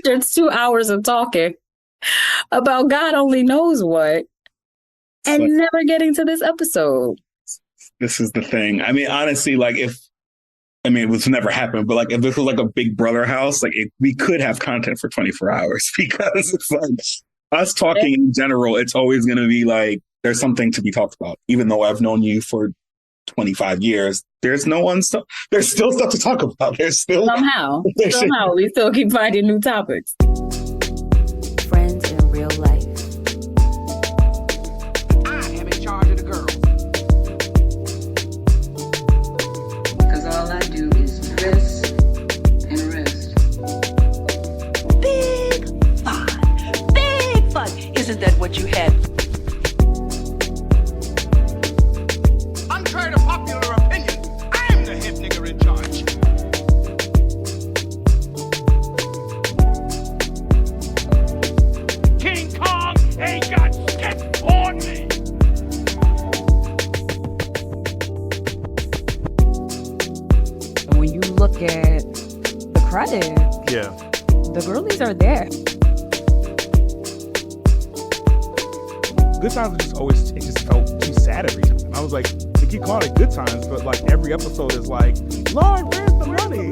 There's 2 hours of talking about God only knows what, and never getting to this episode. This is the thing. I mean, honestly, like it was never happened, but like if this was like a Big Brother house, like we could have content for 24 hours because it's like us talking in general, it's always going to be like, there's something to be talked about. Even though I've known you for 25 years, there's still stuff to talk about. Somehow we still keep finding new topics. Friends in real life. I am in charge of the girls. Because all I do is dress and rest. Big fun. Isn't that what you had? Contrary to popular opinion, I'm the head nigger in charge. King Kong ain't got shit on me. And when you look at the credit, the girlies are there. Good Times it just felt too sad every time. I was like, they keep calling it Good Times, but like every episode is like, Lord, where's the money?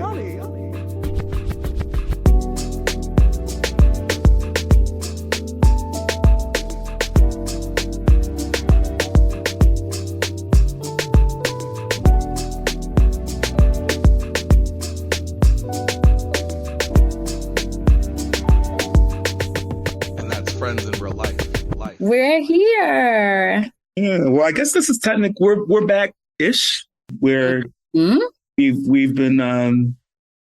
And that's friends in real life. We're here. Yeah, well, I guess this is technical. We're back-ish. We've been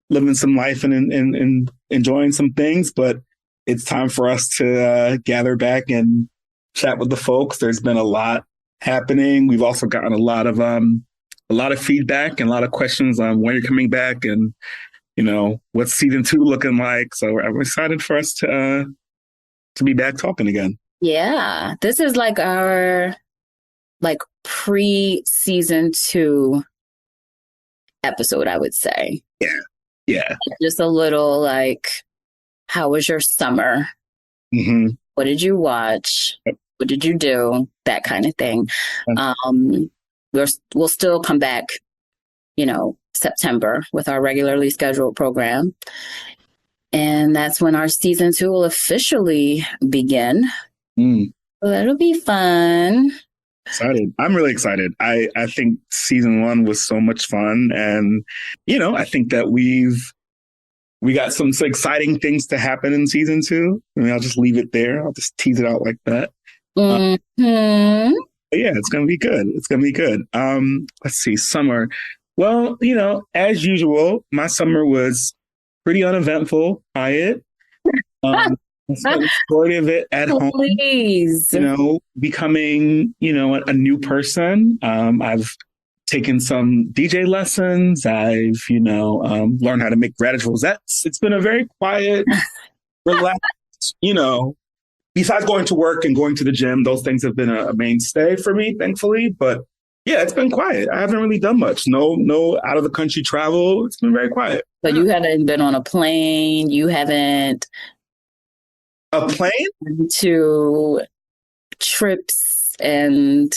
living some life and enjoying some things, but it's time for us to gather back and chat with the folks. There's been a lot happening. We've also gotten a lot of feedback and a lot of questions on when you're coming back and what's season 2 looking like. So I'm excited for us to be back talking again. Yeah, this is like our pre-season 2 episode, I would say. Yeah. Just a little like, how was your summer? Mm-hmm. What did you watch? What did you do? That kind of thing. We'll still come back, September with our regularly scheduled program. And that's when our season 2 will officially begin. So that'll be fun. Excited. I'm really excited. I think season 1 was so much fun. And, I think that we got some exciting things to happen in season 2. I mean, I'll just leave it there. I'll just tease it out like that. Yeah, it's going to be good. It's going to be good. Let's see, summer. Well, as usual, my summer was pretty uneventful, quiet. I spent the majority of it at home. Please. Becoming, a new person. I've taken some DJ lessons. I've, learned how to make gratitude rosettes. It's been a very quiet, relaxed, besides going to work and going to the gym, those things have been a mainstay for me, thankfully. But yeah, it's been quiet. I haven't really done much. No out of the country travel. It's been very quiet. But you haven't been on a plane. You haven't. A plane? To trips and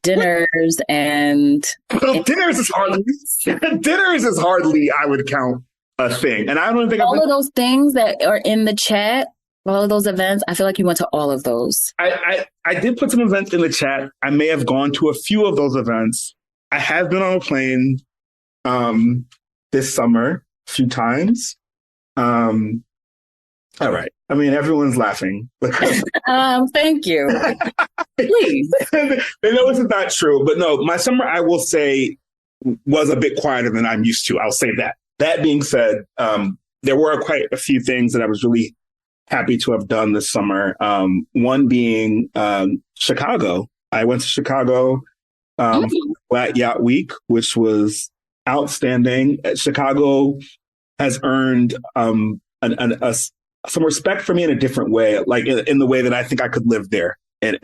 dinners and... Well, dinners is hardly, I would count, a thing. And I don't think all of those things that are in the chat, all of those events, I feel like you went to all of those. I did put some events in the chat. I may have gone to a few of those events. I have been on a plane this summer a few times. All right. I mean, everyone's laughing. Thank you. Please. They know this is not true, but no, my summer, I will say, was a bit quieter than I'm used to. I'll say that. That being said, there were quite a few things that I was really happy to have done this summer. One being Chicago. I went to Chicago Flat Yacht Week, which was outstanding. Chicago has earned some respect for me in a different way, like in the way that I think I could live there in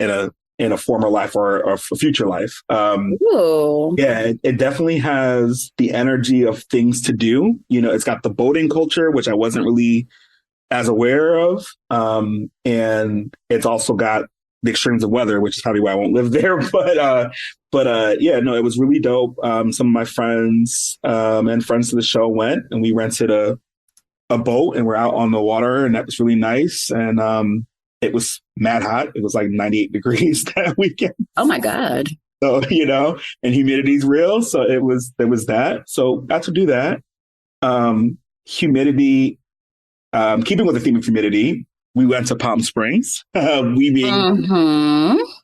a former life or a future life. Ooh. Yeah, it definitely has the energy of things to do. It's got the boating culture, which I wasn't really as aware of. And it's also got the extremes of weather, which is probably why I won't live there. But yeah, no, it was really dope. Some of my friends and friends to the show went, and we rented a boat, and we're out on the water, and that was really nice. And it was mad hot. It was like 98 degrees that weekend. Oh my God. So, and humidity's real. So there was that. So got to do that. Humidity, keeping with the theme of humidity, we went to Palm Springs, we being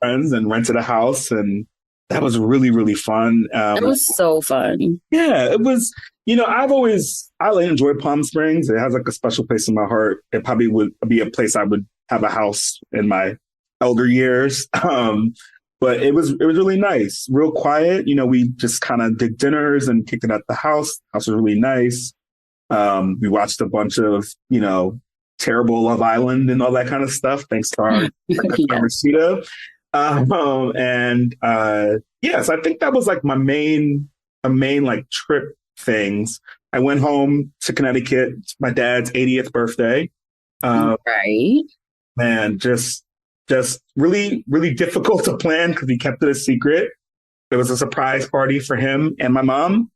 friends, and rented a house. And that was really, really fun. It was so fun. Yeah, it was, I enjoyed Palm Springs. It has like a special place in my heart. It probably would be a place I would have a house in my elder years. But it was really nice, real quiet. We just kind of did dinners and kicked it at the house. The house was really nice. We watched a bunch of, terrible Love Island and all that kind of stuff. Thanks to our Rashida. So I think that was like my main like trip things. I went home to Connecticut, my dad's 80th birthday. Right. Man, just really, really difficult to plan because he kept it a secret. It was a surprise party for him and my mom.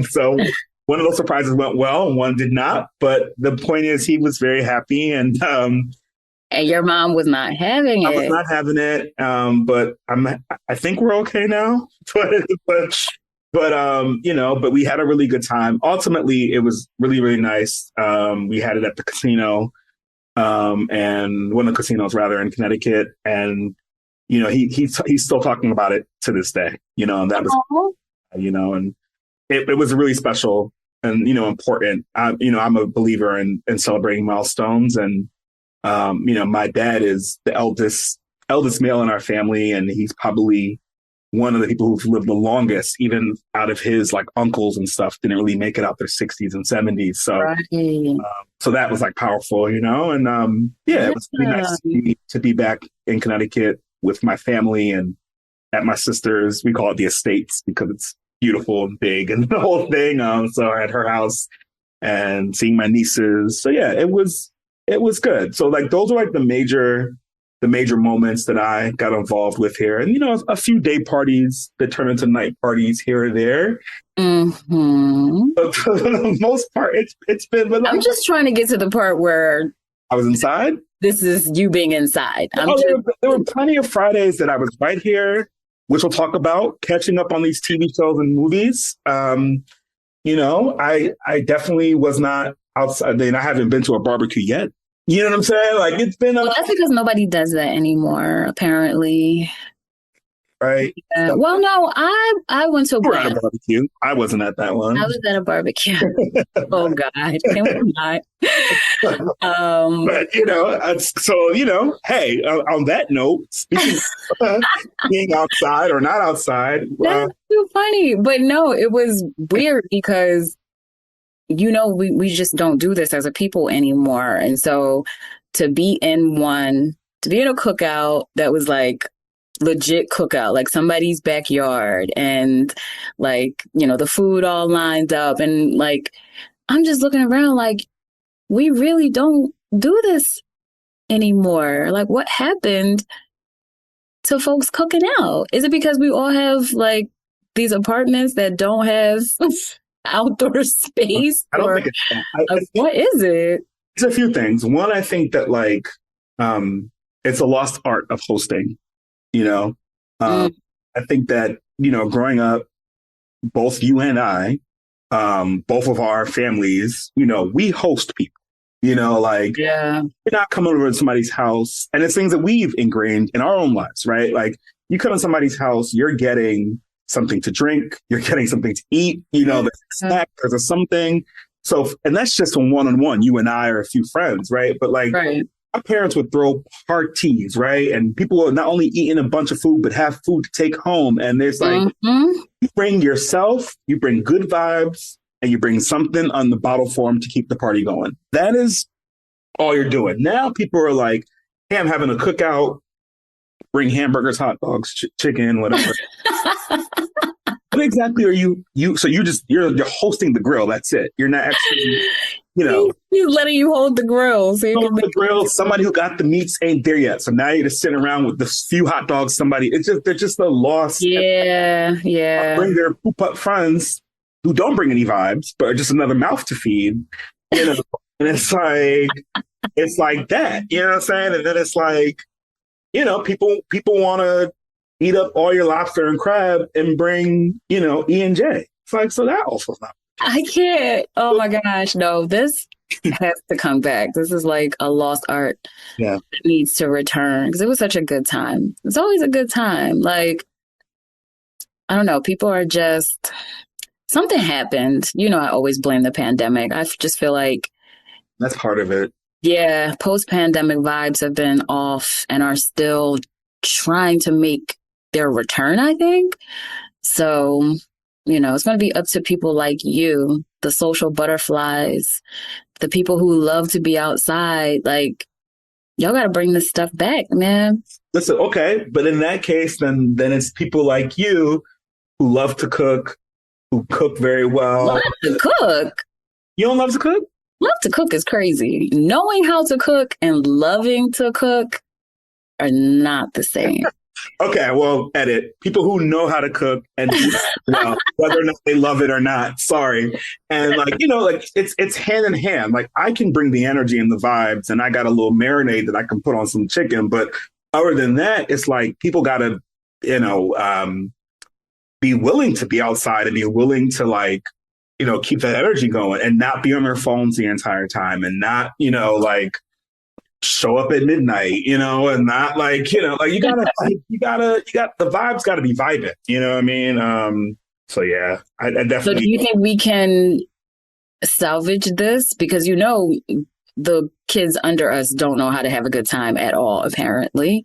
So one of those surprises went well and one did not. But the point is, he was very happy. And your mom was not having it. I was not having it. But I think we're okay now. But we had a really good time. Ultimately, it was really, really nice. We had it at the casino. And one of the casinos rather in Connecticut, and he's still talking about it to this day. And that was, and it was really special and important. I'm a believer in celebrating milestones, and my dad is the eldest male in our family, and he's probably one of the people who've lived the longest, even out of his like uncles and stuff, didn't really make it out their 60s and 70s. So, so that was like powerful, and it was really nice to be back in Connecticut with my family and at my sister's. We call it the estates because it's beautiful and big and the whole thing. So at her house and seeing my nieces. So yeah, it was good. So like those are like the major moments that I got involved with here. And, a few day parties that turn into night parties here or there. But for the most part, it's been... I'm just trying to get to the part where... I was inside? This is you being inside. There were plenty of Fridays that I was right here, which we'll talk about, catching up on these TV shows and movies. I definitely was not outside. I haven't been to a barbecue yet. You know what I'm saying? Like it's been. Well, that's because nobody does that anymore, apparently. Right. Yeah. Well, no, I went to a barbecue. I wasn't at that one. I was at a barbecue. Oh God, can we not? But hey, on that note, speaking of being outside or not outside, that's too funny. But no, it was weird because. We just don't do this as a people anymore. And so to be in a cookout that was like legit cookout, like somebody's backyard, and like, the food all lined up, and like, I'm just looking around like, we really don't do this anymore. Like, what happened to folks cooking out? Is it because we all have like these apartments that don't have outdoor space? I don't think it's what is it? It's a few things. One, I think that like it's a lost art of hosting. I think that growing up, both you and I, both of our families, we host people. You're not coming over to somebody's house, and it's things that we've ingrained in our own lives, right? Like you come to somebody's house, you're getting something to drink, you're getting something to eat, there's a snack, there's a something. So, and that's just a one-on-one, you and I are a few friends, right? But like our parents would throw parties, right? And people will not only eating a bunch of food, but have food to take home. And there's like, you bring yourself, you bring good vibes, and you bring something on the bottle form to keep the party going. That is all you're doing. Now people are like, hey, I'm having a cookout. bring hamburgers, hot dogs, chicken, whatever. What exactly are you? So you're hosting the grill. That's it. You're not actually, He's letting you hold the grill. So hold the grill. Somebody who got the meats ain't there yet. So now you're just sitting around with the few hot dogs. They're just a loss. Yeah. Bring their poop up friends who don't bring any vibes, but are just another mouth to feed. And it's like that. You know what I'm saying? And then it's like, people want to eat up all your lobster and crab and bring, E&J. It's like, so that also not. I can't. Oh my gosh. No, this has to come back. This is like a lost art. Yeah. That needs to return because it was such a good time. It's always a good time. Like, I don't know. People are just, something happened. I always blame the pandemic. I just feel like that's part of it. Yeah. Post-pandemic vibes have been off and are still trying to make their return, I think. So, it's going to be up to people like you, the social butterflies, the people who love to be outside. Like, y'all got to bring this stuff back, man. Listen, okay. But in that case, then it's people like you who love to cook, who cook very well. Love to cook? You don't love to cook? Love to cook is crazy. Knowing how to cook and loving to cook are not the same. Okay, well, edit. People who know how to cook and whether or not they love it or not, sorry. And it's hand in hand. Like, I can bring the energy and the vibes, and I got a little marinade that I can put on some chicken. But other than that, it's like people got to, be willing to be outside and be willing to keep that energy going and not be on their phones the entire time and not, show up at midnight, and not you gotta the vibes gotta be vibing, you know what I mean? So yeah, I definitely. So do you think we can salvage this? Because the kids under us don't know how to have a good time at all, apparently.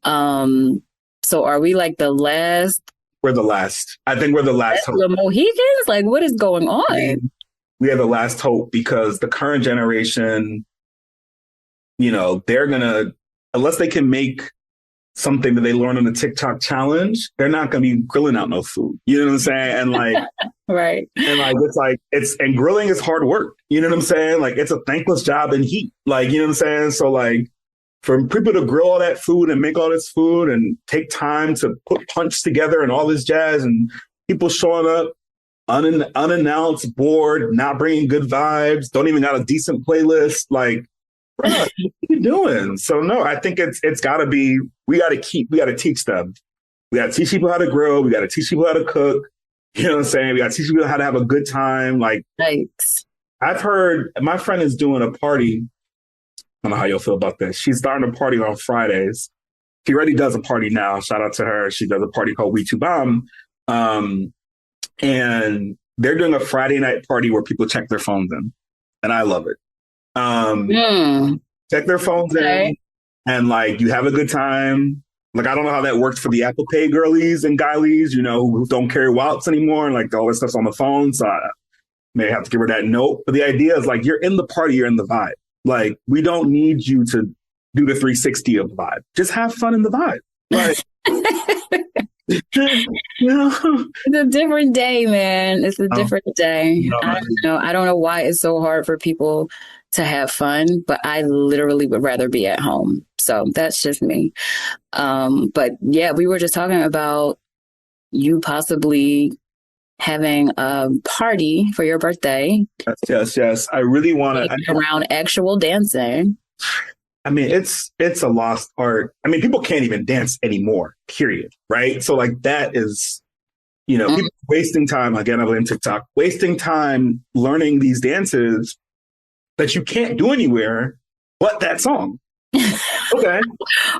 So are we like the last? We're the last. I think we're the last hope. The Mohicans? Like, what is going on? We are the last hope because the current generation, they're going to, unless they can make something that they learn on the TikTok challenge, they're not going to be grilling out no food. You know what I'm saying? And right. And and grilling is hard work. You know what I'm saying? Like, it's a thankless job in heat. Like, you know what I'm saying? So for people to grill all that food and make all this food and take time to put punch together and all this jazz and people showing up unannounced, bored, not bringing good vibes, don't even got a decent playlist. Like, bro, what are you doing? So no, I think it's gotta be, we gotta teach them. We gotta teach people how to grill. We gotta teach people how to cook. You know what I'm saying? We gotta teach people how to have a good time. Like, thanks. I've heard my friend is doing a party. I don't know how you'll feel about this. She's starting a party on Fridays. She already does a party now. Shout out to her. She does a party called We Two Bomb. And they're doing a Friday night party where people check their phones in. And I love it. Check their phones in and you have a good time. Like, I don't know how that works for the Apple Pay girlies and guylies, who don't carry wallets anymore and all this stuff's on the phone. So I may have to give her that note. But the idea is you're in the party, you're in the vibe. Like, we don't need you to do the 360 of the vibe. Just have fun in the vibe. It's a different day, man. It's a different day. I don't know. I don't know why it's so hard for people to have fun, but I literally would rather be at home. So that's just me. But yeah, we were just talking about you possibly having a party for your birthday. Yes. I really want to around actual dancing. I mean, it's a lost art. I mean, people can't even dance anymore, period. Right. So that is, people wasting time. Again, I blame TikTok, wasting time learning these dances that you can't do anywhere but that song. Okay.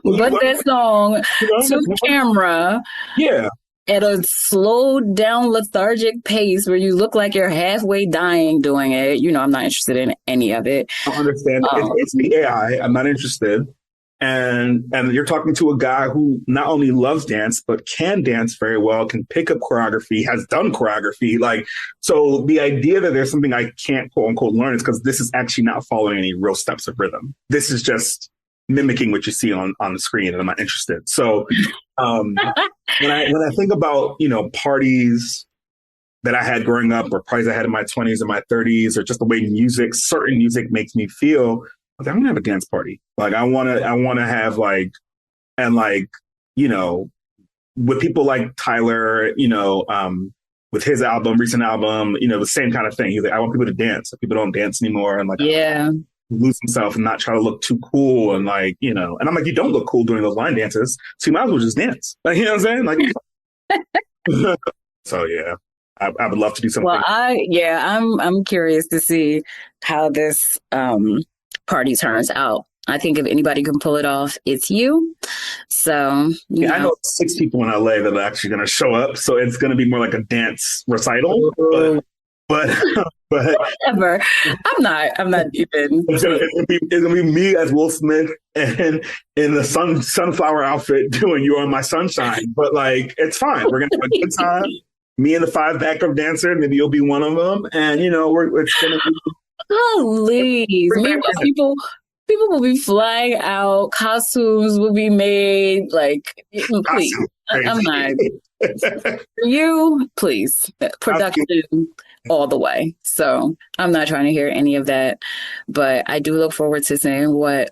But that song to camera. Yeah. At a slowed down lethargic pace where you look like you're halfway dying doing it. I'm not interested in any of it. I understand. It's the AI. I'm not interested. And you're talking to a guy who not only loves dance, but can dance very well, can pick up choreography, has done choreography. So the idea that there's something I can't quote unquote learn is because this is actually not following any real steps of rhythm. This is just mimicking what you see on the screen, and I'm not interested. So when I think about, parties that I had growing up, or parties I had in my 20s and my 30s, or just the way certain music makes me feel, I'm gonna have a dance party. Like I wanna have with people like Tyler, with his recent album, the same kind of thing. He's like, I want people to dance. People don't dance anymore, and lose himself and not try to look too cool, and and I'm like, you don't look cool doing those line dances, so you might as well just dance. Like, you know what I'm saying? Like, so yeah. I would love to do something. Well, I'm curious to see how this party turns out. I think if anybody can pull it off, it's you. So I know 6 people in LA that are actually going to show up, so it's going to be more like a dance recital. But whatever. I'm not even. It's gonna be me as Will Smith and in the sunflower outfit doing "You Are My Sunshine." But it's fine. We're gonna have a good time. Me and the 5 backup dancers, maybe you'll be one of them, and it's gonna be. Please, people will be flying out. Costumes will be made. Please, I'm not. You, please, production all the way. So I'm not trying to hear any of that, but I do look forward to seeing what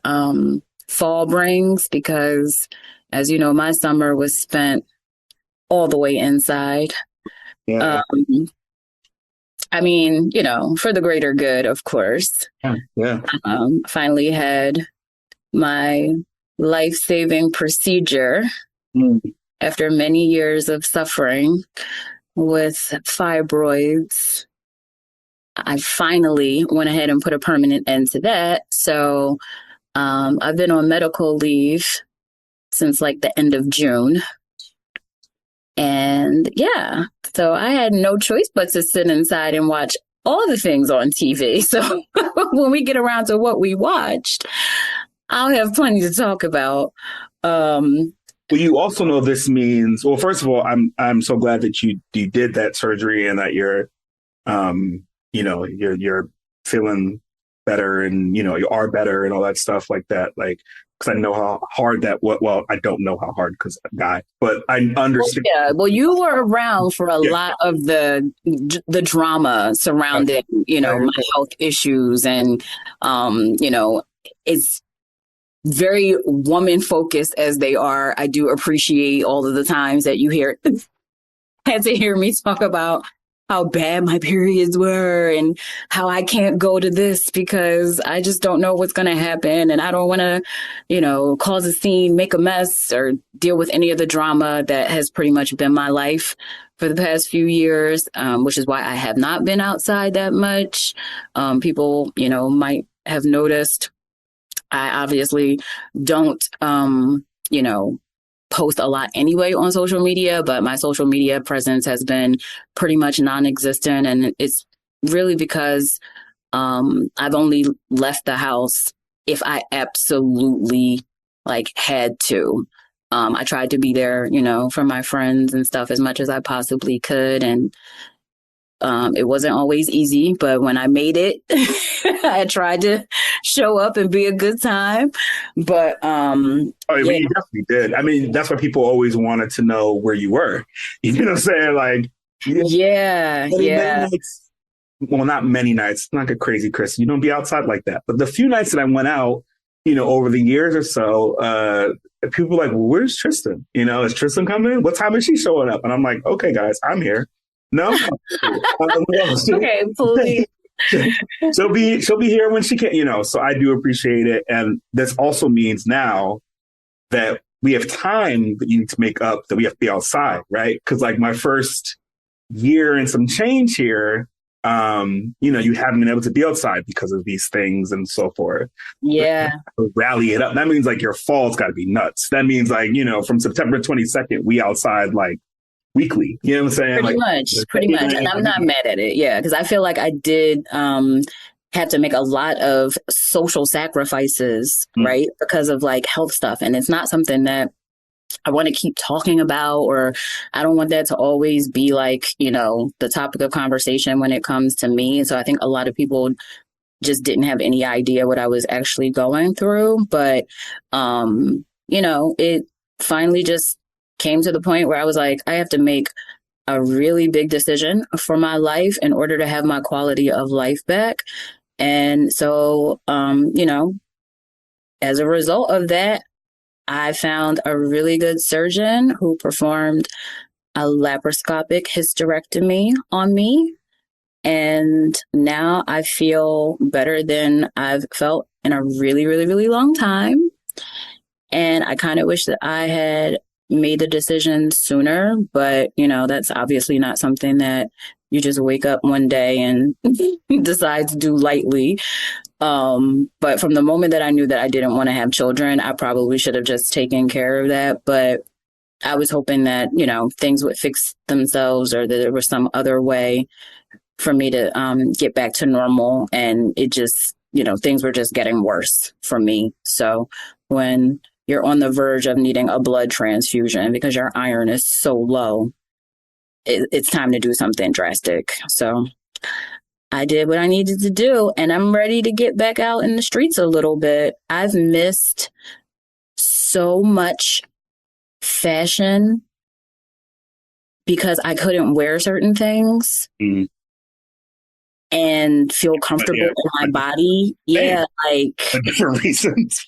fall brings, because, as you know, my summer was spent all the way inside. Yeah. I mean, for the greater good, of course. Yeah. Finally had my life-saving procedure after many years of suffering with fibroids. I finally went ahead and put a permanent end to that. So I've been on medical leave since the end of June. And yeah, so I had no choice but to sit inside and watch all the things on TV. So when we get around to what we watched, I'll have plenty to talk about. Well, you also know this means, well, first of all, I'm so glad that you did that surgery and that you're feeling better, and you are better and all that stuff like that. Because I know how hard I don't know how hard because I'm a guy, but I understand. Well, you were around for a lot of the drama surrounding, my health issues, and it's very woman focused as they are. I do appreciate all of the times that you had to hear me talk about how bad my periods were and how I can't go to this because I just don't know what's going to happen. And I don't want to, cause a scene, make a mess, or deal with any of the drama that has pretty much been my life for the past few years, which is why I have not been outside that much. People, might have noticed I obviously don't, post a lot anyway on social media, but my social media presence has been pretty much non-existent. And it's really because I've only left the house if I absolutely had to. I tried to be there, for my friends and stuff as much as I possibly could. And it wasn't always easy, but when I made it, I tried to show up and be a good time. But you definitely did. I mean, that's why people always wanted to know where you were. You know what I'm saying? Yeah. Many nights, well, not many nights. Not like a crazy Chris. You don't be outside like that. But the few nights that I went out, over the years or so, people were like, well, where's Tristan? Is Tristan coming? What time is she showing up? And I'm like, okay, guys, I'm here. No. Okay, please. She'll be here when she can, so I do appreciate it. And this also means now that we have time that you need to make up that we have to be outside, right? Because my first year and some change here, you haven't been able to be outside because of these things and so forth. Yeah. Rally it up. That means your fall's got to be nuts. That means from September 22nd, we outside weekly. You know what I'm saying? Pretty much. And I'm not mad at it. Yeah. Because I feel like I did have to make a lot of social sacrifices, right? Because of health stuff. And it's not something that I want to keep talking about, or I don't want that to always be the topic of conversation when it comes to me. And so I think a lot of people just didn't have any idea what I was actually going through. But, it finally just came to the point where I was like, I have to make a really big decision for my life in order to have my quality of life back. And so, as a result of that, I found a really good surgeon who performed a laparoscopic hysterectomy on me. And now I feel better than I've felt in a really, really, really long time. And I kind of wish that I had made the decision sooner, but, that's obviously not something that you just wake up one day and decide to do lightly. But from the moment that I knew that I didn't want to have children, I probably should have just taken care of that. But I was hoping that, things would fix themselves, or that there was some other way for me to get back to normal. And it just, things were just getting worse for me. So when you're on the verge of needing a blood transfusion because your iron is so low, it's time to do something drastic. So I did what I needed to do, and I'm ready to get back out in the streets a little bit. I've missed so much fashion because I couldn't wear certain things and feel comfortable in my body. Yeah, like for different reasons.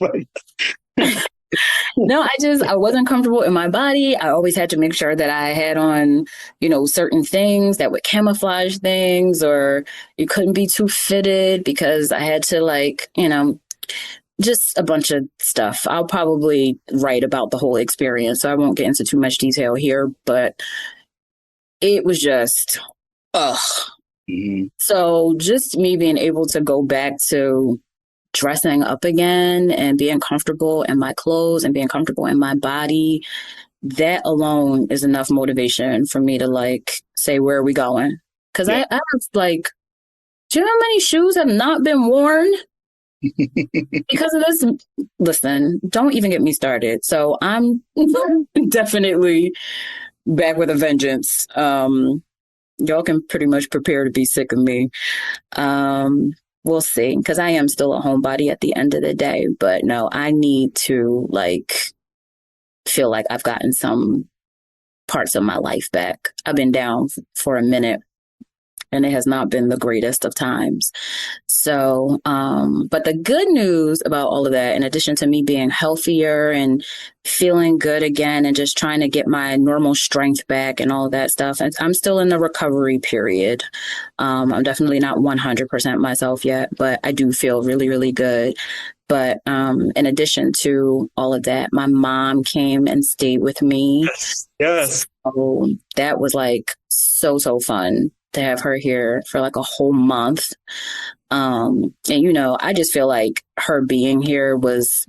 No, I wasn't comfortable in my body. I always had to make sure that I had on, certain things that would camouflage things, or you couldn't be too fitted because I had to just a bunch of stuff. I'll probably write about the whole experience, so I won't get into too much detail here, but it was just, ugh. Mm-hmm. So just me being able to go back to dressing up again and being comfortable in my clothes and being comfortable in my body, that alone is enough motivation for me to say, where are we going? Because I was like, do you know how many shoes have not been worn because of this? Listen, don't even get me started. So I'm definitely back with a vengeance. Y'all can pretty much prepare to be sick of me. We'll see, because I am still a homebody at the end of the day. But no, I need to feel like I've gotten some parts of my life back. I've been down for a minute, and it has not been the greatest of times. So, but the good news about all of that, in addition to me being healthier and feeling good again and just trying to get my normal strength back and all of that stuff, I'm still in the recovery period. I'm definitely not 100% myself yet, but I do feel really, really good. But in addition to all of that, my mom came and stayed with me. Yes. So that was so fun to have her here for a whole month. And, I just feel like her being here was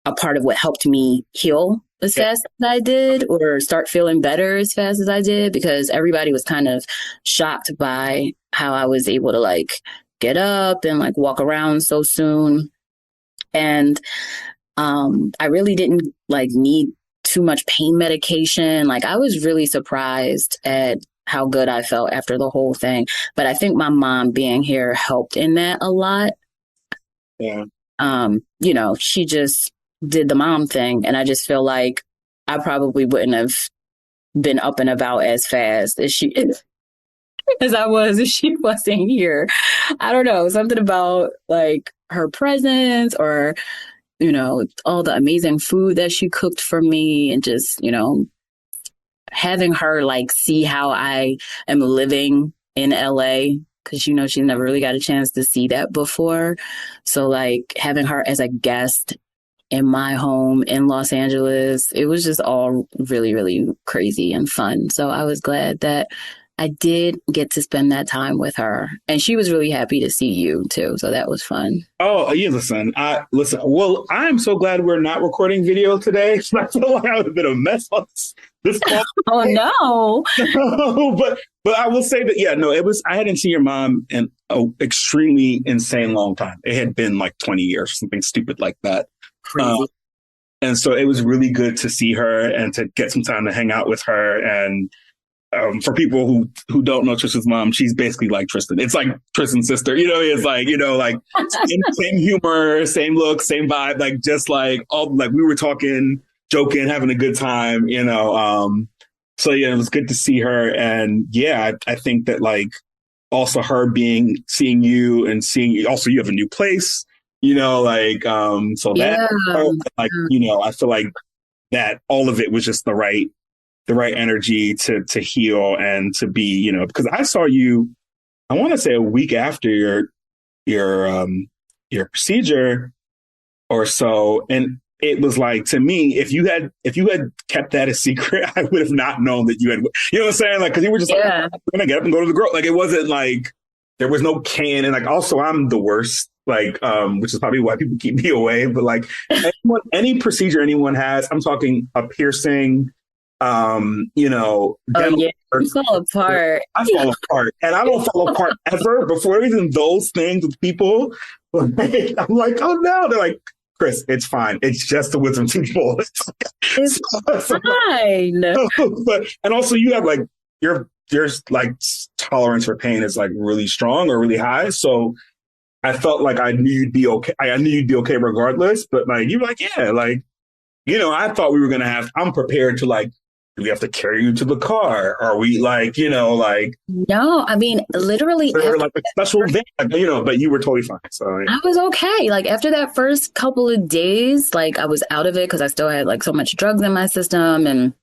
a part of what helped me heal as fast as I did, or start feeling better as fast as I did, because everybody was kind of shocked by how I was able to get up and walk around so soon. And I really didn't need too much pain medication. I was really surprised at how good I felt after the whole thing. But I think my mom being here helped in that a lot. Yeah. She just did the mom thing. And I just feel like I probably wouldn't have been up and about as fast as I was if she wasn't here. I don't know, something about her presence, or, all the amazing food that she cooked for me, and just, having her see how I am living in LA, because she's never really got a chance to see that before. So having her as a guest in my home in Los Angeles, it was just all really, really crazy and fun. So I was glad that I did get to spend that time with her, and she was really happy to see you too. So that was fun. Oh, yeah, listen. Well, I'm so glad we're not recording video today. I feel like I would have been a mess on this call. Oh no! but I will say that it was. I hadn't seen your mom in an extremely insane long time. It had been 20 years, something stupid like that. Crazy. And so it was really good to see her and to get some time to hang out with her. And for people who don't know Tristan's mom, she's basically like Tristan. It's like Tristan's sister, it's like, like same humor, same look, same vibe, like just like all like we were talking, joking, having a good time, so yeah, it was good to see her. And yeah, I think that like also her seeing you and seeing also you have a new place, like so that like, I feel like that all of it was just the right energy to heal and to be, because I saw you, I want to say a week after your procedure or so. And it was like, to me, if you had kept that a secret, I would have not known that you had, you know what I'm saying? Like, cause you were just like, I'm going to get up and go to the girl. Like, it wasn't like, there was no can. And like, also I'm the worst, like, which is probably why people keep me away. But like any procedure anyone has, I'm talking a piercing, dental you fall apart. I fall apart, and I don't fall apart ever. Before even those things with people, I'm like, oh no, they're like, Chris, it's fine. It's just the wisdom people. It's fine. But and also you have like your like tolerance for pain is like really strong or really high. So I felt like I knew you'd be okay. I knew you'd be okay regardless. But like you were like, yeah, like I thought we were gonna have. I'm prepared to like. Do we have to carry you to the car? Are we like, like... No, I mean, literally... like a special van, but you were totally fine. So I was okay. Like, after that first couple of days, like, I was out of it because I still had, like, so much drugs in my system. And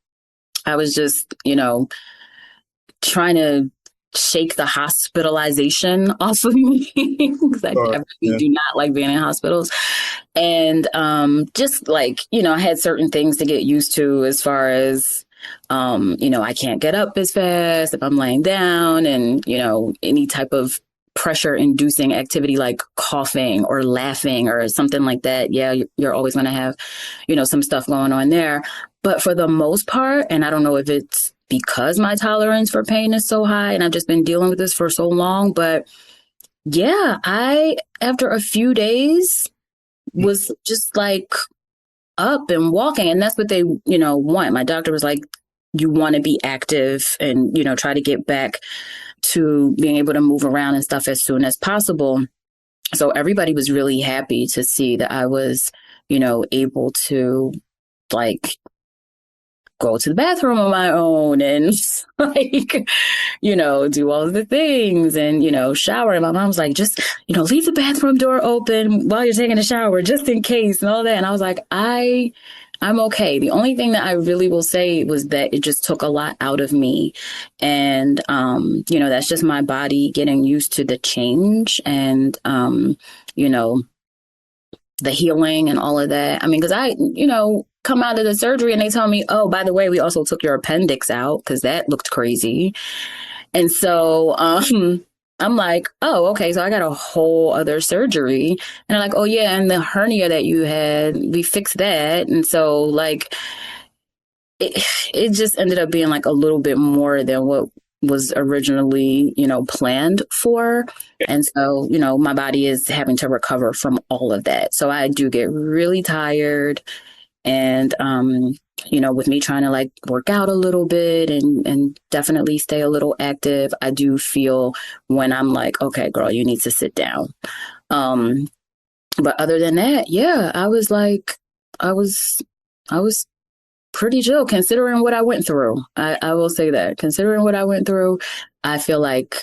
I was just, trying to shake the hospitalization off of me because I definitely do not like being in hospitals. And just, like, I had certain things to get used to as far as... I can't get up as fast if I'm laying down and, any type of pressure inducing activity like coughing or laughing or something like that. Yeah, you're always going to have, some stuff going on there. But for the most part, and I don't know if it's because my tolerance for pain is so high and I've just been dealing with this for so long, but yeah, after a few days was just like up and walking. And that's what they, want. My doctor was like, you want to be active and, try to get back to being able to move around and stuff as soon as possible. So everybody was really happy to see that I was, able to like go to the bathroom on my own and like, do all of the things and, shower. And my mom was like, just, leave the bathroom door open while you're taking a shower, just in case and all that. And I was like, I'm okay. The only thing that I really will say was that it just took a lot out of me. And, that's just my body getting used to the change and, the healing and all of that. I mean, because I, come out of the surgery and they tell me, oh, by the way, we also took your appendix out because that looked crazy. And so I'm like, oh, okay, so I got a whole other surgery. And they're like, oh, yeah, and the hernia that you had, we fixed that. And so like it just ended up being like a little bit more than what was originally, planned for. And so, my body is having to recover from all of that. So I do get really tired. And, with me trying to like work out a little bit and definitely stay a little active, I do feel when I'm like, okay, girl, you need to sit down. But other than that, yeah, I was pretty chill considering what I went through. I will say that considering what I went through, I feel like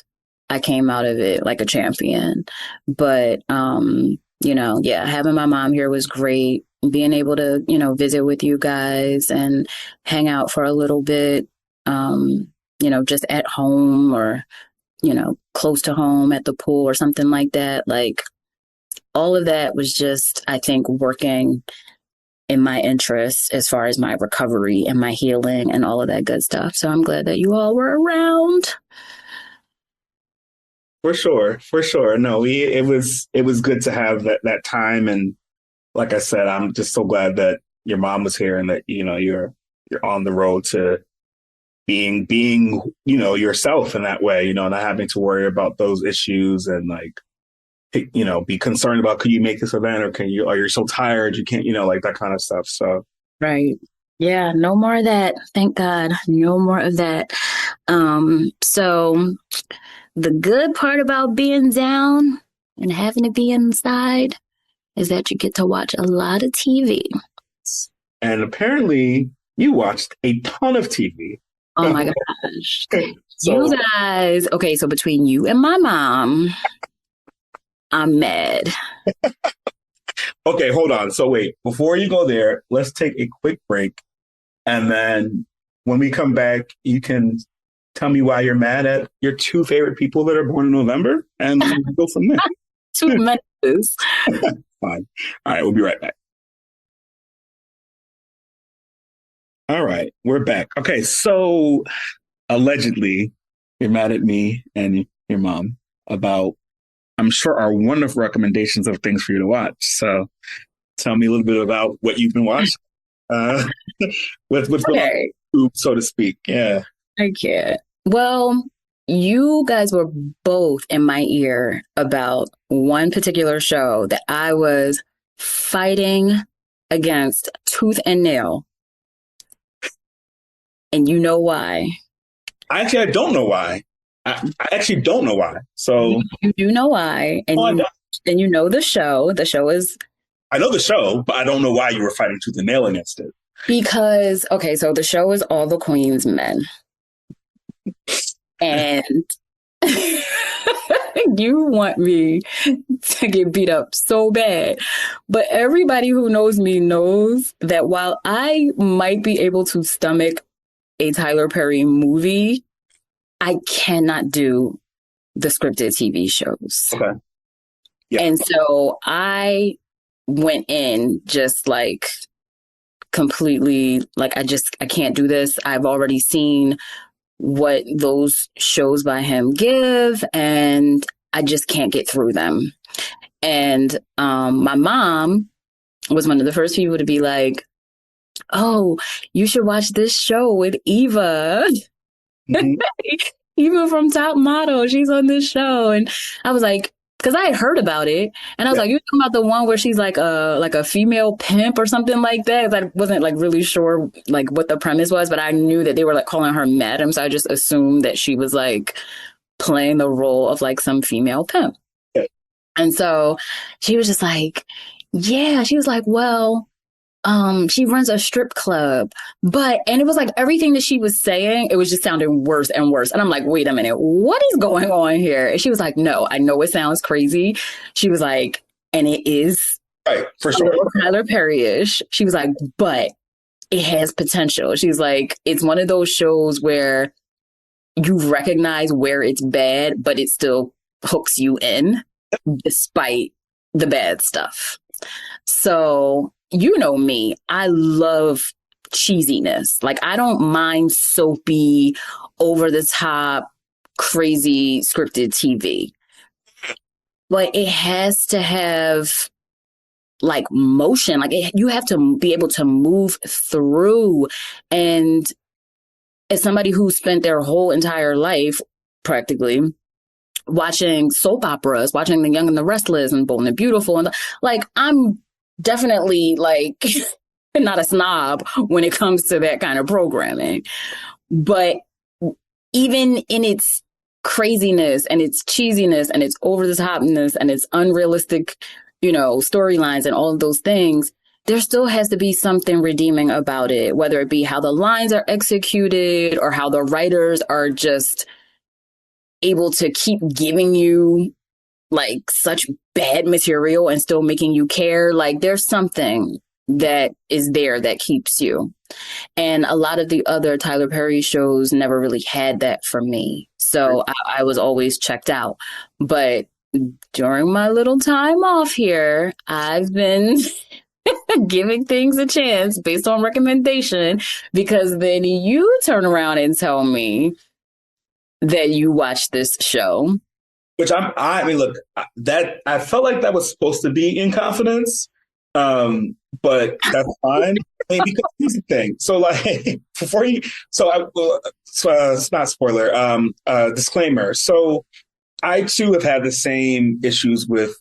I came out of it like a champion. But, having my mom here was great. Being able to, visit with you guys and hang out for a little bit, just at home or, close to home at the pool or something like that. Like all of that was just, I think, working in my interest as far as my recovery and my healing and all of that good stuff. So I'm glad that you all were around. For sure. No, it was good to have that time. And like I said, I'm just so glad that your mom was here and that, you're on the road to being, yourself in that way, not having to worry about those issues and like, be concerned about, could you make this event or are you so tired? You can't, like that kind of stuff. So. Right. Yeah. No more of that. Thank God. No more of that. So the good part about being down and having to be inside is that you get to watch a lot of TV. And apparently you watched a ton of TV. Oh my gosh. So, You guys, okay, so between you and my mom, I'm mad. okay, hold on. So wait, before you go there, let's take a quick break. And then when we come back, you can tell me why you're mad at your two favorite people that are born in November, and we'll go from there. Two menaces. Fine. All right, we'll be right back. All right, we're back. Okay, so allegedly, you're mad at me and your mom about, I'm sure, our wonderful recommendations of things for you to watch. So tell me a little bit about what you've been watching. With Okay. so to speak. Yeah. I can't. Well, you guys were both in my ear about one particular show that I was fighting against tooth and nail. And you know why. I don't know why. I actually don't know why. So you do know why. And, and you know the show. The show is... I know the show, but I don't know why you were fighting tooth and nail against it. Because, okay, so the show is All the Queen's Men. And you want me to get beat up so bad. But everybody who knows me knows that while I might be able to stomach a Tyler Perry movie, I cannot do the scripted TV shows. Okay. Yeah. And so I went in just like completely like, I can't do this. I've already seen what those shows by him give, and I just can't get through them. And my mom was one of the first people to be like, oh, you should watch this show with Eva. Mm-hmm. Eva from Top Model, she's on this show. And I was like, because I had heard about it, and I was like, you're talking about the one where she's like a female pimp or something like that. I wasn't like really sure like what the premise was, but I knew that they were like calling her madam, so I just assumed that she was like playing the role of like some female pimp. Yeah. And so she was just like, yeah, she was like, well, she runs a strip club, and it was like everything that she was saying, it was just sounding worse and worse. And I'm like, wait a minute, what is going on here? And she was like, no, I know it sounds crazy. She was like, and it is right, for sure, Tyler Perry-ish. She was like, but it has potential. She's like, it's one of those shows where you recognize where it's bad, but it still hooks you in despite the bad stuff. So, you know me, I love cheesiness. Like, I don't mind soapy, over the top, crazy scripted TV. But it has to have like motion. Like you have to be able to move through. And as somebody who spent their whole entire life practically watching soap operas, watching The Young and the Restless and Bold and the Beautiful, and like I'm definitely like not a snob when it comes to that kind of programming. But even in its craziness and its cheesiness and its over the topness and its unrealistic, storylines and all of those things, there still has to be something redeeming about it, whether it be how the lines are executed or how the writers are just able to keep giving you like such bad material and still making you care. Like there's something that is there that keeps you. And a lot of the other Tyler Perry shows never really had that for me. So I was always checked out. But during my little time off here, I've been giving things a chance based on recommendation, because then you turn around and tell me that you watched this show. Which I mean, look, that I felt like that was supposed to be in confidence, but that's fine. I mean, because here's the thing. So, like, it's not spoiler. Disclaimer. So, I too have had the same issues with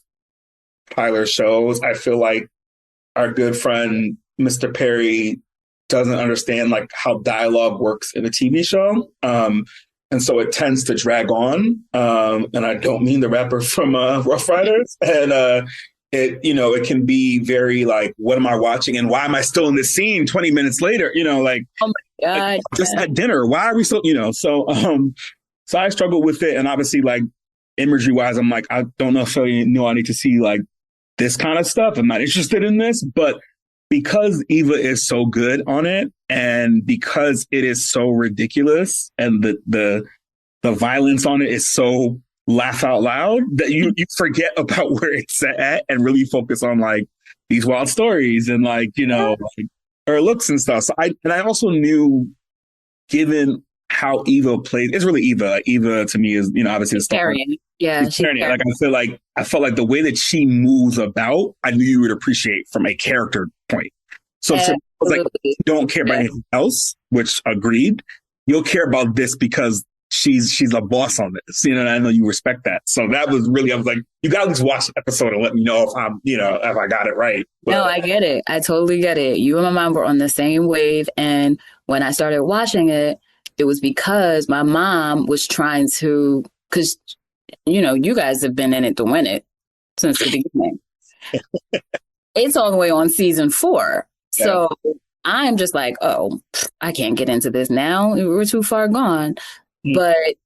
Tyler shows. I feel like our good friend Mr. Perry doesn't understand like how dialogue works in a TV show. And so it tends to drag on. And I don't mean the rapper from Rough Riders. And it can be very like, what am I watching? And why am I still in this scene 20 minutes later? Like, oh my God, like, just at dinner. Why are we still, so I struggle with it. And obviously, like, imagery wise, I'm like, I don't know if I need to see like this kind of stuff. I'm not interested in this. But because Eva is so good on it, and because it is so ridiculous, and the violence on it is so laugh out loud, that you forget about where it's at and really focus on like these wild stories and like, like, her looks and stuff. So I also knew, given how Eva played, it's really Eva. Like, Eva to me is, obviously the star. Yeah, she's like, I felt like the way that she moves about, I knew you would appreciate from a character point. So it was like, you don't care about anything else, which agreed. You'll care about this because she's a boss on this, and I know you respect that. So that was really, I was like, you got to at least watch the episode and let me know if I'm, if I got it right. But, no, I get it. I totally get it. You and my mom were on the same wave. And when I started watching it, it was because my mom was trying to, because, you guys have been in it to win it since the beginning. It's all the way on season 4. Yeah. So I'm just like, oh, I can't get into this now. We're too far gone. Mm. But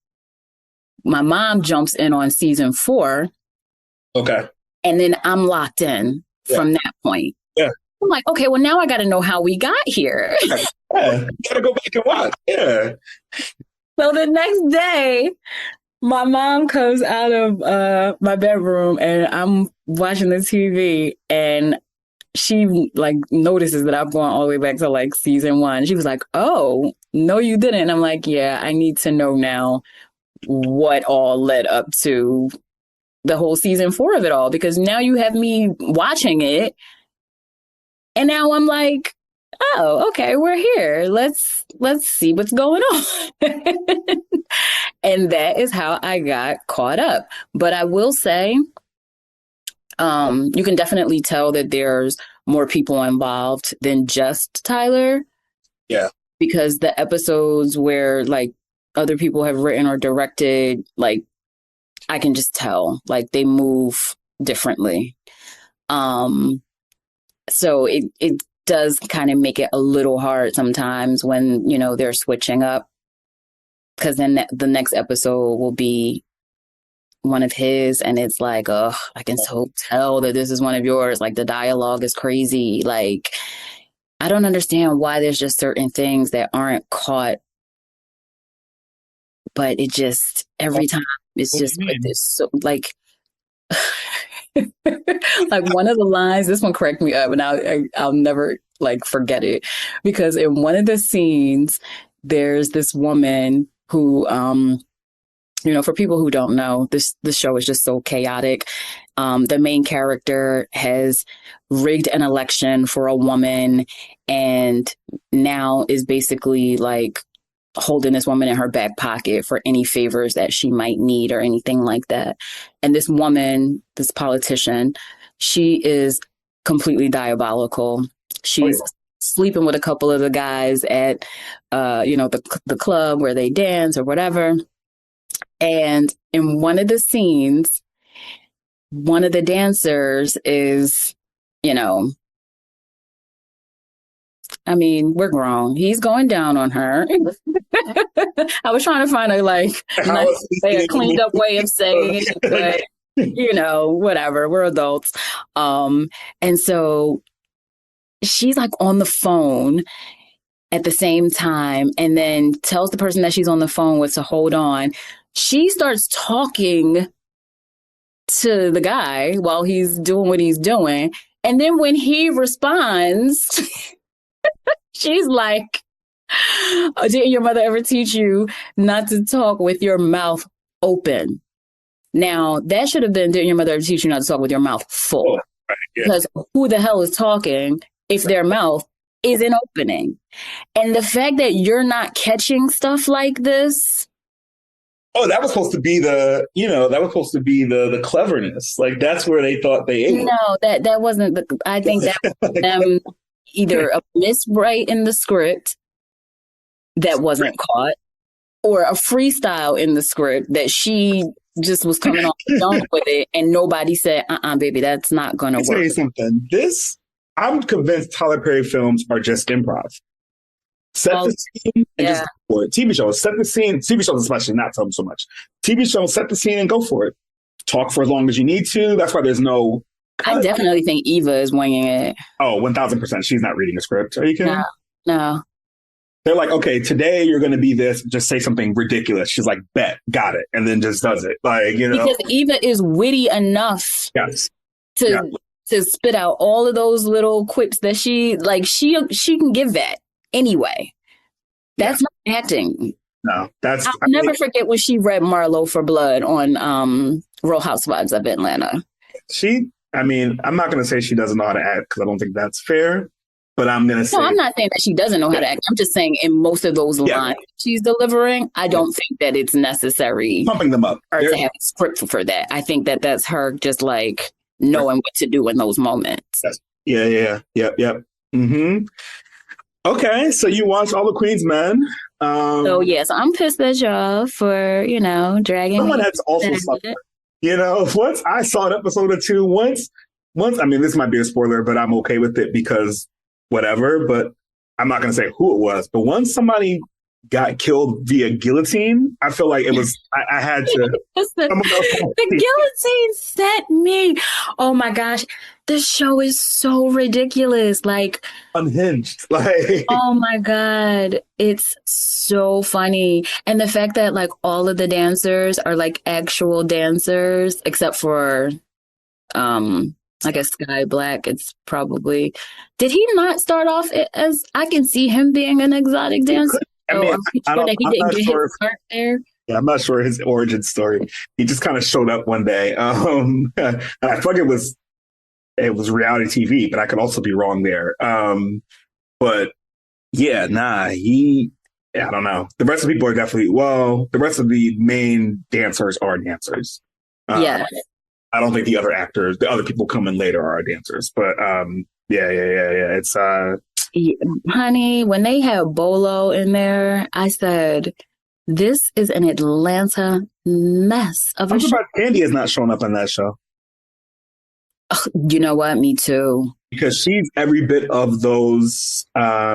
my mom jumps in on season 4. Okay. And then I'm locked in from that point. Yeah. I'm like, okay, well, now I got to know how we got here. Yeah. You got to go back and watch. Yeah. So the next day, my mom comes out of my bedroom and I'm watching the TV, and she like notices that I've gone all the way back to like season 1. She was like, oh, no, you didn't. And I'm like, yeah, I need to know now what all led up to the whole season 4 of it all, because now you have me watching it. And now I'm like, oh, okay, we're here. Let's see what's going on. And that is how I got caught up. But I will say, you can definitely tell that there's more people involved than just Tyler. Yeah. Because the episodes where like other people have written or directed, like I can just tell, like they move differently. So it does kind of make it a little hard sometimes when, they're switching up, because then the next episode will be one of his, and it's like, oh, I can so tell that this is one of yours. Like the dialogue is crazy. Like, I don't understand why there's just certain things that aren't caught, but it just, every time it's just it's so like, like one of the lines, this one cracked me up, and I'll never like forget it, because in one of the scenes, there's this woman who, for people who don't know, this show is just so chaotic. The main character has rigged an election for a woman, and now is basically like holding this woman in her back pocket for any favors that she might need or anything like that. And this woman, this politician, she is completely diabolical. She's sleeping with a couple of the guys at, the club where they dance or whatever. And in one of the scenes, one of the dancers is, we're grown. He's going down on her. I was trying to find a cleaned up way of saying it, but whatever. We're adults. And so she's like on the phone at the same time, and then tells the person that she's on the phone with to hold on. She starts talking to the guy while he's doing what he's doing. And then when he responds, she's like, oh, didn't your mother ever teach you not to talk with your mouth open? Now, that should have been, didn't your mother ever teach you not to talk with your mouth full? Oh, right, yeah. Because who the hell is talking if their mouth isn't opening? And the fact that you're not catching stuff like this. Oh, that was supposed to be the cleverness. Like, that's where they thought they ate. No, that wasn't I think that was them either a miswrite in the script that wasn't caught, or a freestyle in the script that she just was coming off the dome with it, and nobody said, baby, that's not going to Let me tell you work. something. I'm convinced Tyler Perry films are just improv. Set the scene and just go for it. TV shows, set the scene. TV shows especially, not films so much. TV shows, set the scene and go for it. Talk for as long as you need to. That's why there's no cut. I definitely think Eva is winging it. Oh, 1,000%. She's not reading a script. Are you kidding? No. They're like, okay, today you're going to be this. Just say something ridiculous. She's like, bet, got it. And then just does it. Like, Because Eva is witty enough to spit out all of those little quips that she can give that anyway. That's not acting. No, I'll never forget when she read Marlowe for Blood on Real Housewives of Atlanta. I'm not going to say she doesn't know how to act because I don't think that's fair. But I'm going to say... No, I'm not saying that she doesn't know how to act. I'm just saying in most of those lines she's delivering, I don't think that it's necessary pumping them up or to have a script for that. I think that that's her just like knowing what to do in those moments. Yep. Mm-hmm. Okay, so you watched all the Queen's Men. So yes, I'm pissed at y'all for, dragging. Someone has also suffered. Once I saw an episode or two, once, this might be a spoiler, but I'm okay with it because whatever, but I'm not going to say who it was. But once somebody got killed via guillotine, I feel like it was, I had to. The guillotine set me. Oh my gosh. The show is so ridiculous. Like unhinged. Like, oh my God. It's so funny. And the fact that like all of the dancers are like actual dancers, except for, I guess Sky Black, it's probably... Did he not start off as... I can see him being an exotic dancer. I'm not sure his origin story. He just kind of showed up one day. And I thought it was reality TV, but I could also be wrong there. But yeah, I don't know. The rest of the people are definitely... Well, the rest of the main dancers are dancers. I don't think the other people coming later are dancers, but it's honey, when they had Bolo in there, I said, this is an Atlanta mess of a show. About Candy is not showing up on that show. You know what? Me too. Because she's every bit of those. Okay,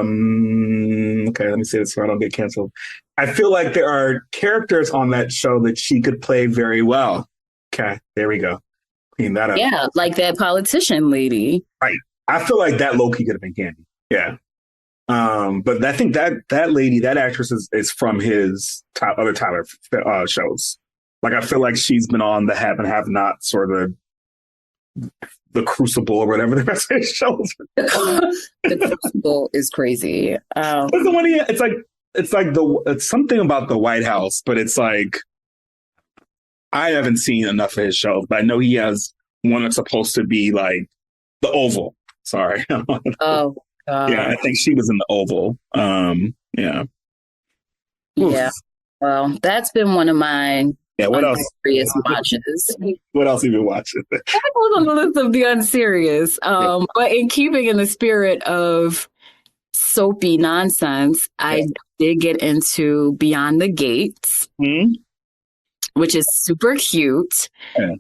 let me say this so I don't get canceled. I feel like there are characters on that show that she could play very well. Okay, there we go. Clean that up. Yeah, like that politician lady. Right. I feel like that low-key could have been Candy. Yeah. But I think that lady, that actress is from his other Tyler shows. Like, I feel like she's been on the Have and Have Not sort of the Crucible or whatever the rest of his shows. The Crucible is crazy. What's the one it's something about the White House, but it's like, I haven't seen enough of his shows, but I know he has one that's supposed to be like the Oval. Sorry. Oh, yeah, I think she was in the Oval. Yeah. Yeah. Well, that's been one of my what else? Unserious watches. What else have you been watching? That was on the list of the unserious. But in keeping in the spirit of soapy nonsense, I did get into Beyond the Gates. Mm-hmm. Which is super cute. Yeah.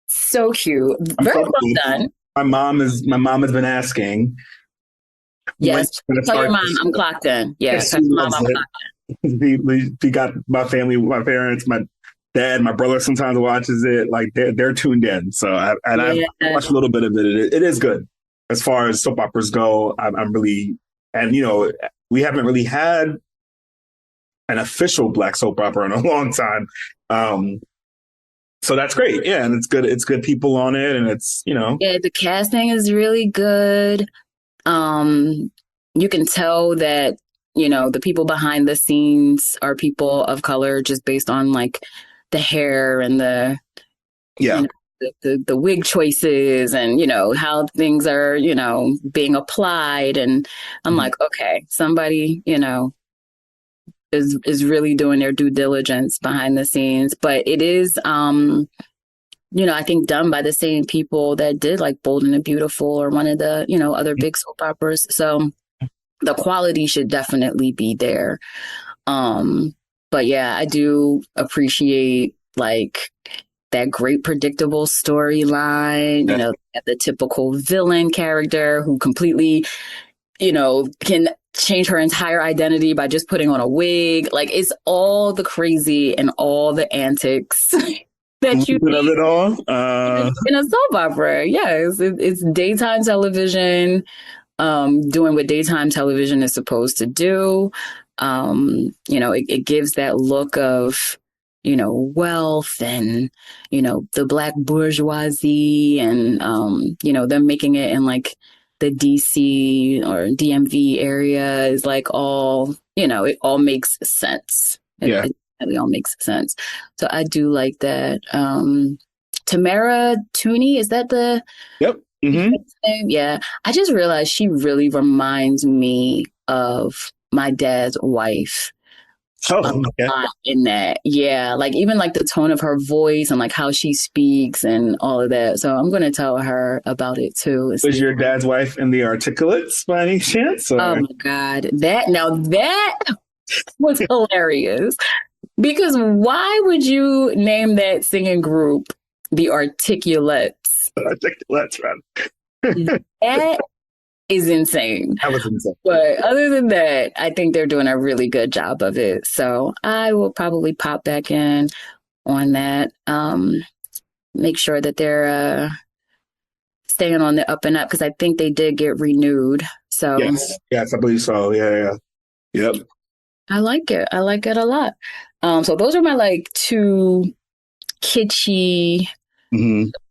So cute. Very well done. My mom has been asking. Yes. Tell your mom I'm clocked in. Yeah. Tell your mom I'm clocked in. We got my family, my parents, my dad, my brother sometimes watches it. Like they're tuned in. So I watched a little bit of it. It is good. As far as soap operas go, I'm really, and we haven't really had an official Black soap opera in a long time. So that's great. Yeah. And it's good. It's good people on it. And it's, Yeah, the casting is really good. You can tell that, the people behind the scenes are people of color just based on like the hair and the wig choices and, how things are, being applied. And I'm like, okay, somebody, is really doing their due diligence behind the scenes. But it is, I think done by the same people that did like Bold and the Beautiful or one of the, other big soap operas. So the quality should definitely be there. But yeah, I do appreciate like that great predictable storyline, you know, the typical villain character who completely, you know, can change her entire identity by just putting on a wig. Like it's all the crazy and all the antics that you Of need it all. in a soap opera. Yes, it's daytime television, doing what daytime television is supposed to do. You know, it gives that look of, you know, wealth and, you know, the black bourgeoisie and, you know, them making it in like the DC or DMV area is like all, you know, it all makes sense. It really all makes sense. So I do like that. Tamara Tooney, is that the Yep. Mm-hmm. name? Yeah. I just realized she really reminds me of my dad's wife. Oh, okay. In that. Yeah. Like even like the tone of her voice and like how she speaks and all of that. So I'm going to tell her about it too. Was your dad's wife in the Articulates by any chance? Or? Oh my God. That was hilarious. Because why would you name that singing group the Articulates? Articulates, right? That is insane. That was insane. But other than that, I think they're doing a really good job of it. So I will probably pop back in on that. Make sure that they're staying on the up and up because I think they did get renewed. So yes, I believe so. Yeah. Yep. I like it. I like it a lot. So those are my like two kitschy,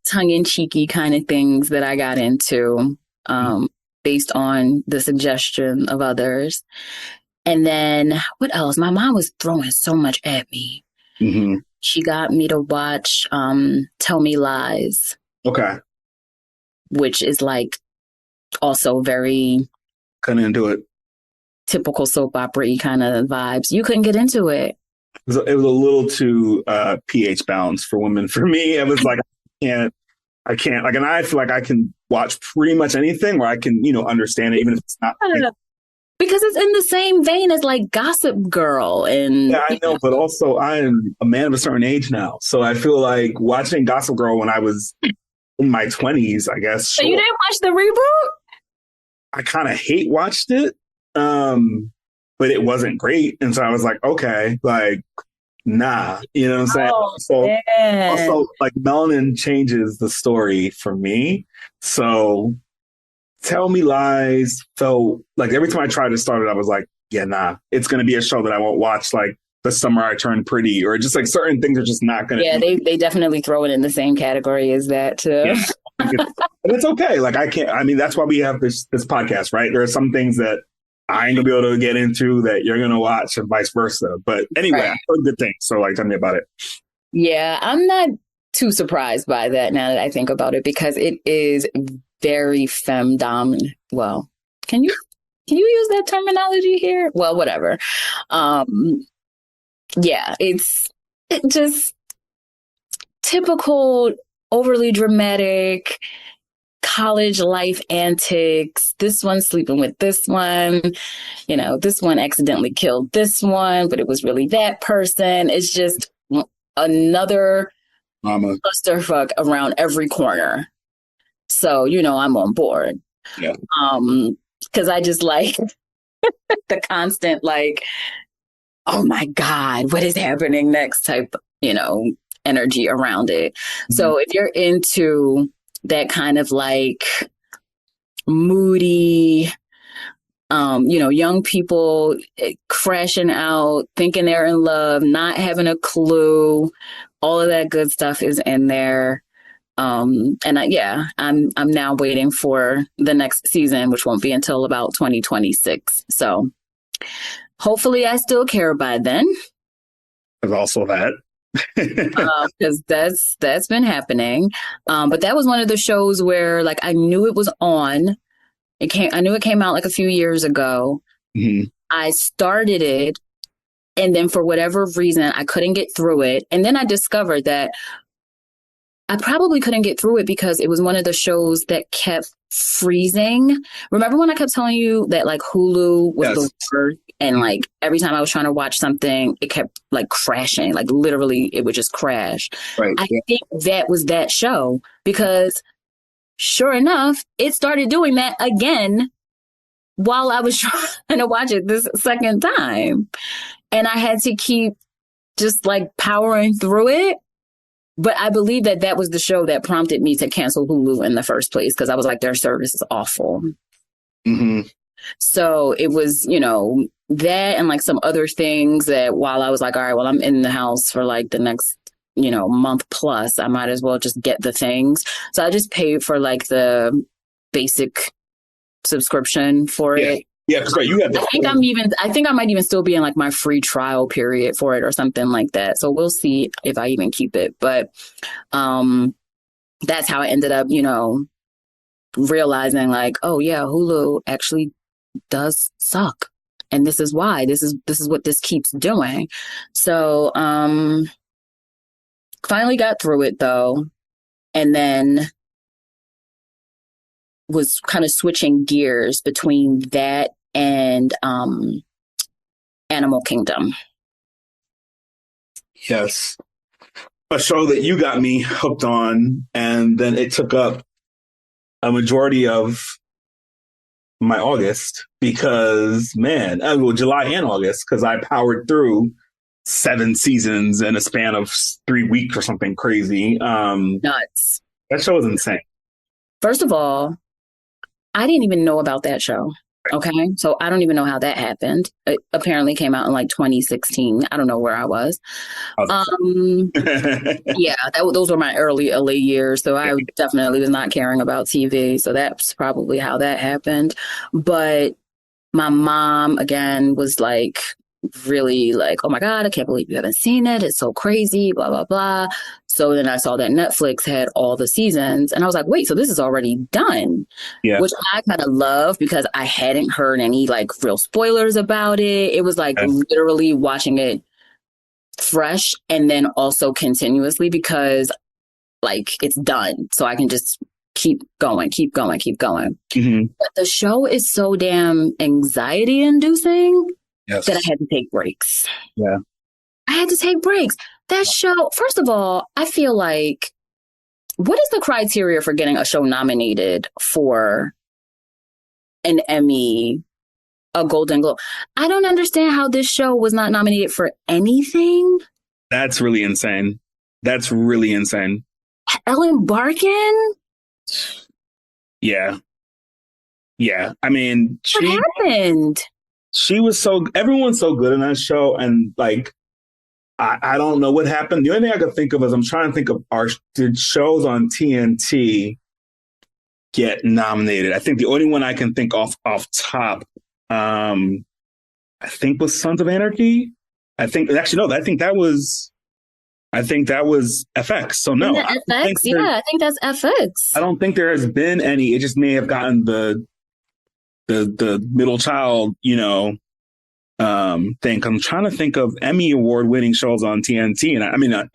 tongue-in-cheeky kind of things that I got into. Based on the suggestion of others. And then what else? My mom was throwing so much at me. Mm-hmm. She got me to watch Tell Me Lies. Okay. Which is like also very couldn't into it. Typical soap opera-y kind of vibes. You couldn't get into it. It was a little too pH balanced for women. For me, it was like I can't like, and I feel like I can watch pretty much anything where I can, you know, understand it, even if it's not. Because it's in the same vein as like Gossip Girl. And yeah, I know, but also I am a man of a certain age now. So I feel like watching Gossip Girl when I was in my 20s, I guess. So you didn't watch the reboot? I kind of hate watched it, but it wasn't great. And so I was like, okay, like, nah, you know what I'm saying? Also, like melanin changes the story for me. So Tell Me Lies felt like every time I tried to start it, I was like, yeah, nah, it's going to be a show that I won't watch like The Summer I Turned Pretty, or just like certain things are just not going to. Yeah, they definitely throw it in the same category as that too. Yeah. And it's okay. Like I mean, that's why we have this podcast, right? There are some things that I ain't gonna be able to get into that you're gonna watch and vice versa. But anyway, I heard good things. So like, tell me about it. Yeah, I'm not too surprised by that now that I think about it, because it is very femdom. Well, can you use that terminology here? Well, whatever. Yeah, it's just typical overly dramatic college life antics. This one's sleeping with this one. You know, this one accidentally killed this one, but it was really that person. It's just another clusterfuck around every corner. So, you know, I'm on board. Yeah. Because I just like the constant, like, oh my God, what is happening next type, you know, energy around it. Mm-hmm. So if you're into that kind of like moody, you know, young people crashing out, thinking they're in love, not having a clue, all of that good stuff is in there. And I'm now waiting for the next season, which won't be until about 2026. So hopefully I still care by then. There's also that. Because that's been happening. But that was one of the shows where like I knew it was on. I knew it came out like a few years ago. Mm-hmm. I started it, and then for whatever reason I couldn't get through it. And then I discovered that I probably couldn't get through it because it was one of the shows that kept freezing. Remember when I kept telling you that like Hulu was the worst, and like every time I was trying to watch something, it kept like crashing. Like literally, it would just crash. Right. I think that was that show because sure enough, it started doing that again while I was trying to watch it this second time. And I had to keep just like powering through it. But I believe that that was the show that prompted me to cancel Hulu in the first place because I was like, their service is awful. Mm-hmm. So it was, you know, that and like some other things that while I was like, all right, well, I'm in the house for like the next, you know, month plus, I might as well just get the things. So I just paid for like the basic subscription for it. Yeah, because right, you have. I think I might even still be in like my free trial period for it or something like that. So we'll see if I even keep it. But that's how I ended up, you know, realizing like, oh yeah, Hulu actually does suck, and this is why. This is what this keeps doing. So finally got through it though, and then was kind of switching gears between that and Animal Kingdom. Yes. A show that you got me hooked on, and then it took up a majority of my August because, man, well, July and August, because I powered through 7 seasons in a span of 3 weeks or something crazy. Nuts. That show was insane. First of all, I didn't even know about that show. Okay. So I don't even know how that happened. It apparently came out in like 2016. I don't know where I was. Yeah, those were my early LA years. So I definitely was not caring about TV. So that's probably how that happened. But my mom, again, was like, really like, oh my God, I can't believe you haven't seen it. It's so crazy, blah, blah, blah. So then I saw that Netflix had all the seasons and I was like, wait, so this is already done, which I kind of love because I hadn't heard any like real spoilers about it. It was like literally watching it fresh and then also continuously because like it's done. So I can just keep going. Mm-hmm. But the show is so damn anxiety inducing. Yes. That I had to take breaks. Yeah. I had to take breaks. That show, first of all, I feel like, what is the criteria for getting a show nominated for an Emmy, a Golden Globe? I don't understand how this show was not nominated for anything. That's really insane. Ellen Barkin? Yeah. I mean, what happened? Everyone's so good in that show. And like, I don't know what happened. The only thing I could think of is I'm trying to think of did shows on TNT get nominated? I think the only one I can think off top, I think was Sons of Anarchy. I think that was FX. So no, FX. I think that's FX. I don't think there has been any. It just may have gotten the middle child, you know, thing. I'm trying to think of Emmy award winning shows on TNT, and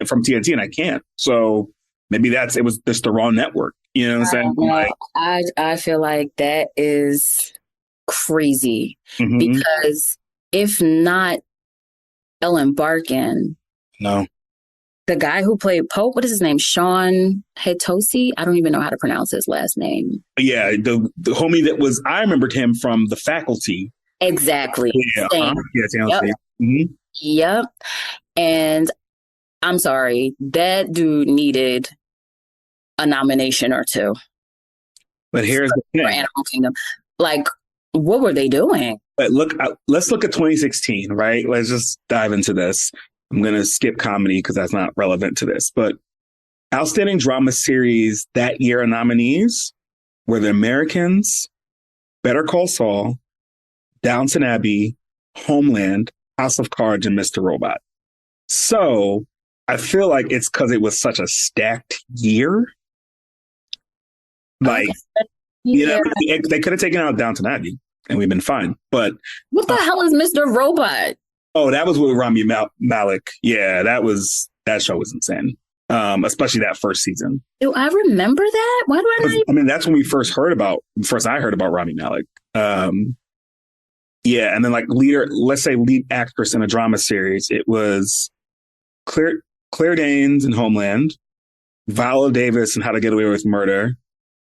from TNT, and I can't. So maybe it was just the wrong network. You know what I'm saying? I feel like that is crazy because if not Ellen Barkin, no. The guy who played Pope, what is his name? Sean Hetosi? I don't even know how to pronounce his last name. Yeah, the homie that was, I remembered him from The Faculty. Exactly. Yeah. Yep. And I'm sorry, that dude needed a nomination or two. But here's the thing. For Animal Kingdom. Like, what were they doing? But let's look at 2016, right? Let's just dive into this. I'm going to skip comedy because that's not relevant to this. But Outstanding Drama Series that year nominees were The Americans, Better Call Saul, Downton Abbey, Homeland, House of Cards, and Mr. Robot. So I feel like it's because it was such a stacked year. Like, you know, they could have taken out Downton Abbey and we've been fine. But what the hell is Mr. Robot? Oh, that was with Rami Malek. Yeah, that show was insane. especially that first season. Do I remember that? Why do I not? I mean, that's when I heard about Rami Malek. Yeah, and then like lead actress in a drama series, it was Claire Danes in Homeland, Viola Davis in How to Get Away with Murder.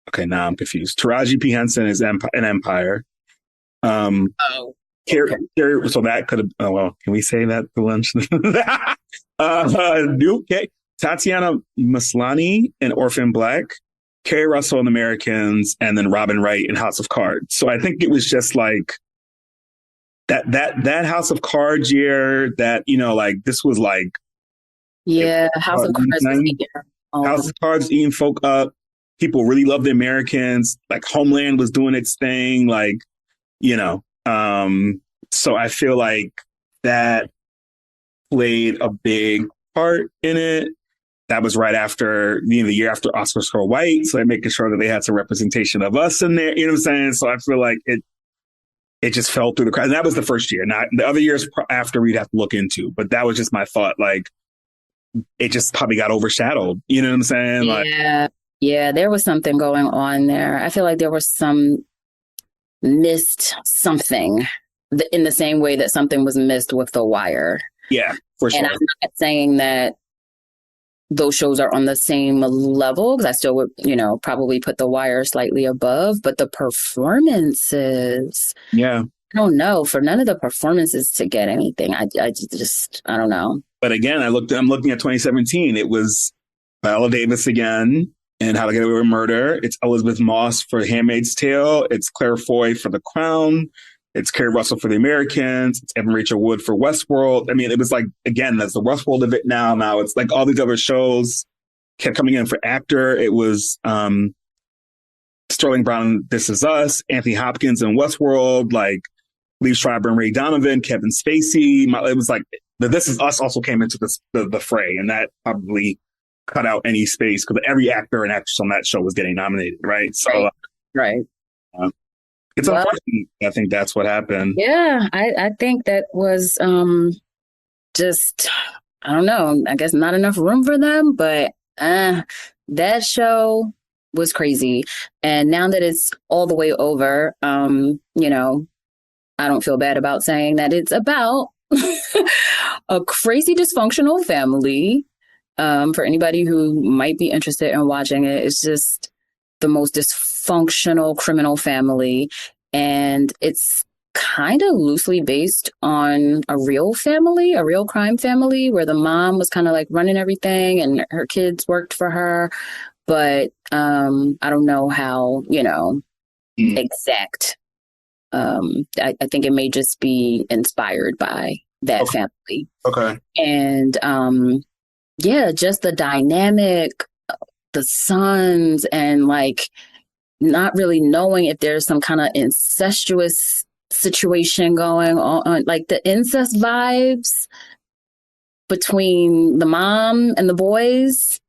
Okay, now I'm confused. Taraji P. Henson is in Empire. So that could have. Oh well, can we say that for lunch? Tatiana Maslany in Orphan Black, Kerry Russell in Americans, and then Robin Wright in House of Cards. So I think it was just like that House of Cards year. That like this was like House of Cards. House of Cards eating folk up. People really loved the Americans. Like Homeland was doing its thing. Like so I feel like that played a big part in it. That was right after, the year after Oscar So White. So they're making sure that they had some representation of us in there. You know what I'm saying? So I feel like it just fell through the cracks. And that was the first year. Not the other years after we'd have to look into. But that was just my thought. Like, it just probably got overshadowed. You know what I'm saying? Yeah, there was something going on there. I feel like there was some missed something in the same way that something was missed with The Wire. Yeah, for sure. And I'm not saying that those shows are on the same level, because I still would, probably put The Wire slightly above, but the performances. Yeah. I don't know. For none of the performances to get anything, I don't know. But again, I'm looking at 2017. It was Viola Davis again and How to Get Away with Murder. It's Elizabeth Moss for Handmaid's Tale. It's Claire Foy for The Crown. It's Kerry Russell for The Americans. It's Evan Rachel Wood for Westworld. I mean, it was like, again, that's the Westworld of it now. Now it's like all these other shows kept coming in for actor. It was Sterling Brown, This Is Us, Anthony Hopkins in Westworld, like Lee Schreiber and Ray Donovan, Kevin Spacey. It was like the This Is Us also came into the fray, and that probably cut out any space because every actor and actress on that show was getting nominated, right? So, right. It's unfortunate. I think that's what happened. Yeah, I think that was just, I don't know, I guess not enough room for them, but that show was crazy. And now that it's all the way over, I don't feel bad about saying that it's about a crazy dysfunctional family. For anybody who might be interested in watching it, it's just the most dysfunctional criminal family. And it's kind of loosely based on a real crime family, where the mom was kind of like running everything and her kids worked for her. But I don't know how, exact. I think it may just be inspired by that family. Okay. And just the dynamic, the sons, and like not really knowing if there's some kind of incestuous situation going on, like the incest vibes between the mom and the boys.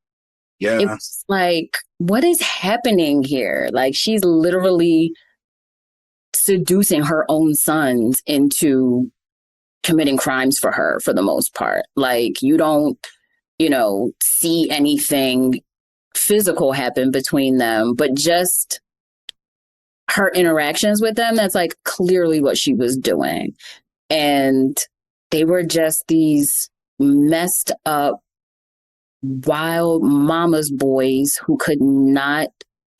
Yeah. It was like, what is happening here? Like, she's literally seducing her own sons into committing crimes for her, for the most part. Like, you don't, see anything physical happen between them, but just her interactions with them, that's like clearly what she was doing. And they were just these messed up, wild mama's boys who could not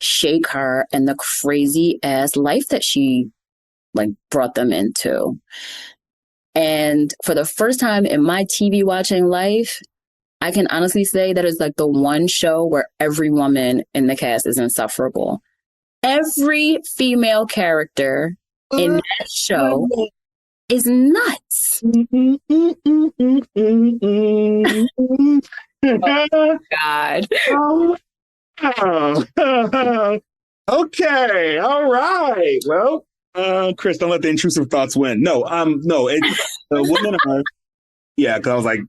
shake her and the crazy ass life that she like brought them into. And for the first time in my TV watching life, I can honestly say that is like the one show where every woman in the cast is insufferable. Every female character in that show is nuts. Oh, God. Okay. All right. Well, Chris, don't let the intrusive thoughts win. No, it's the women are, because I was like,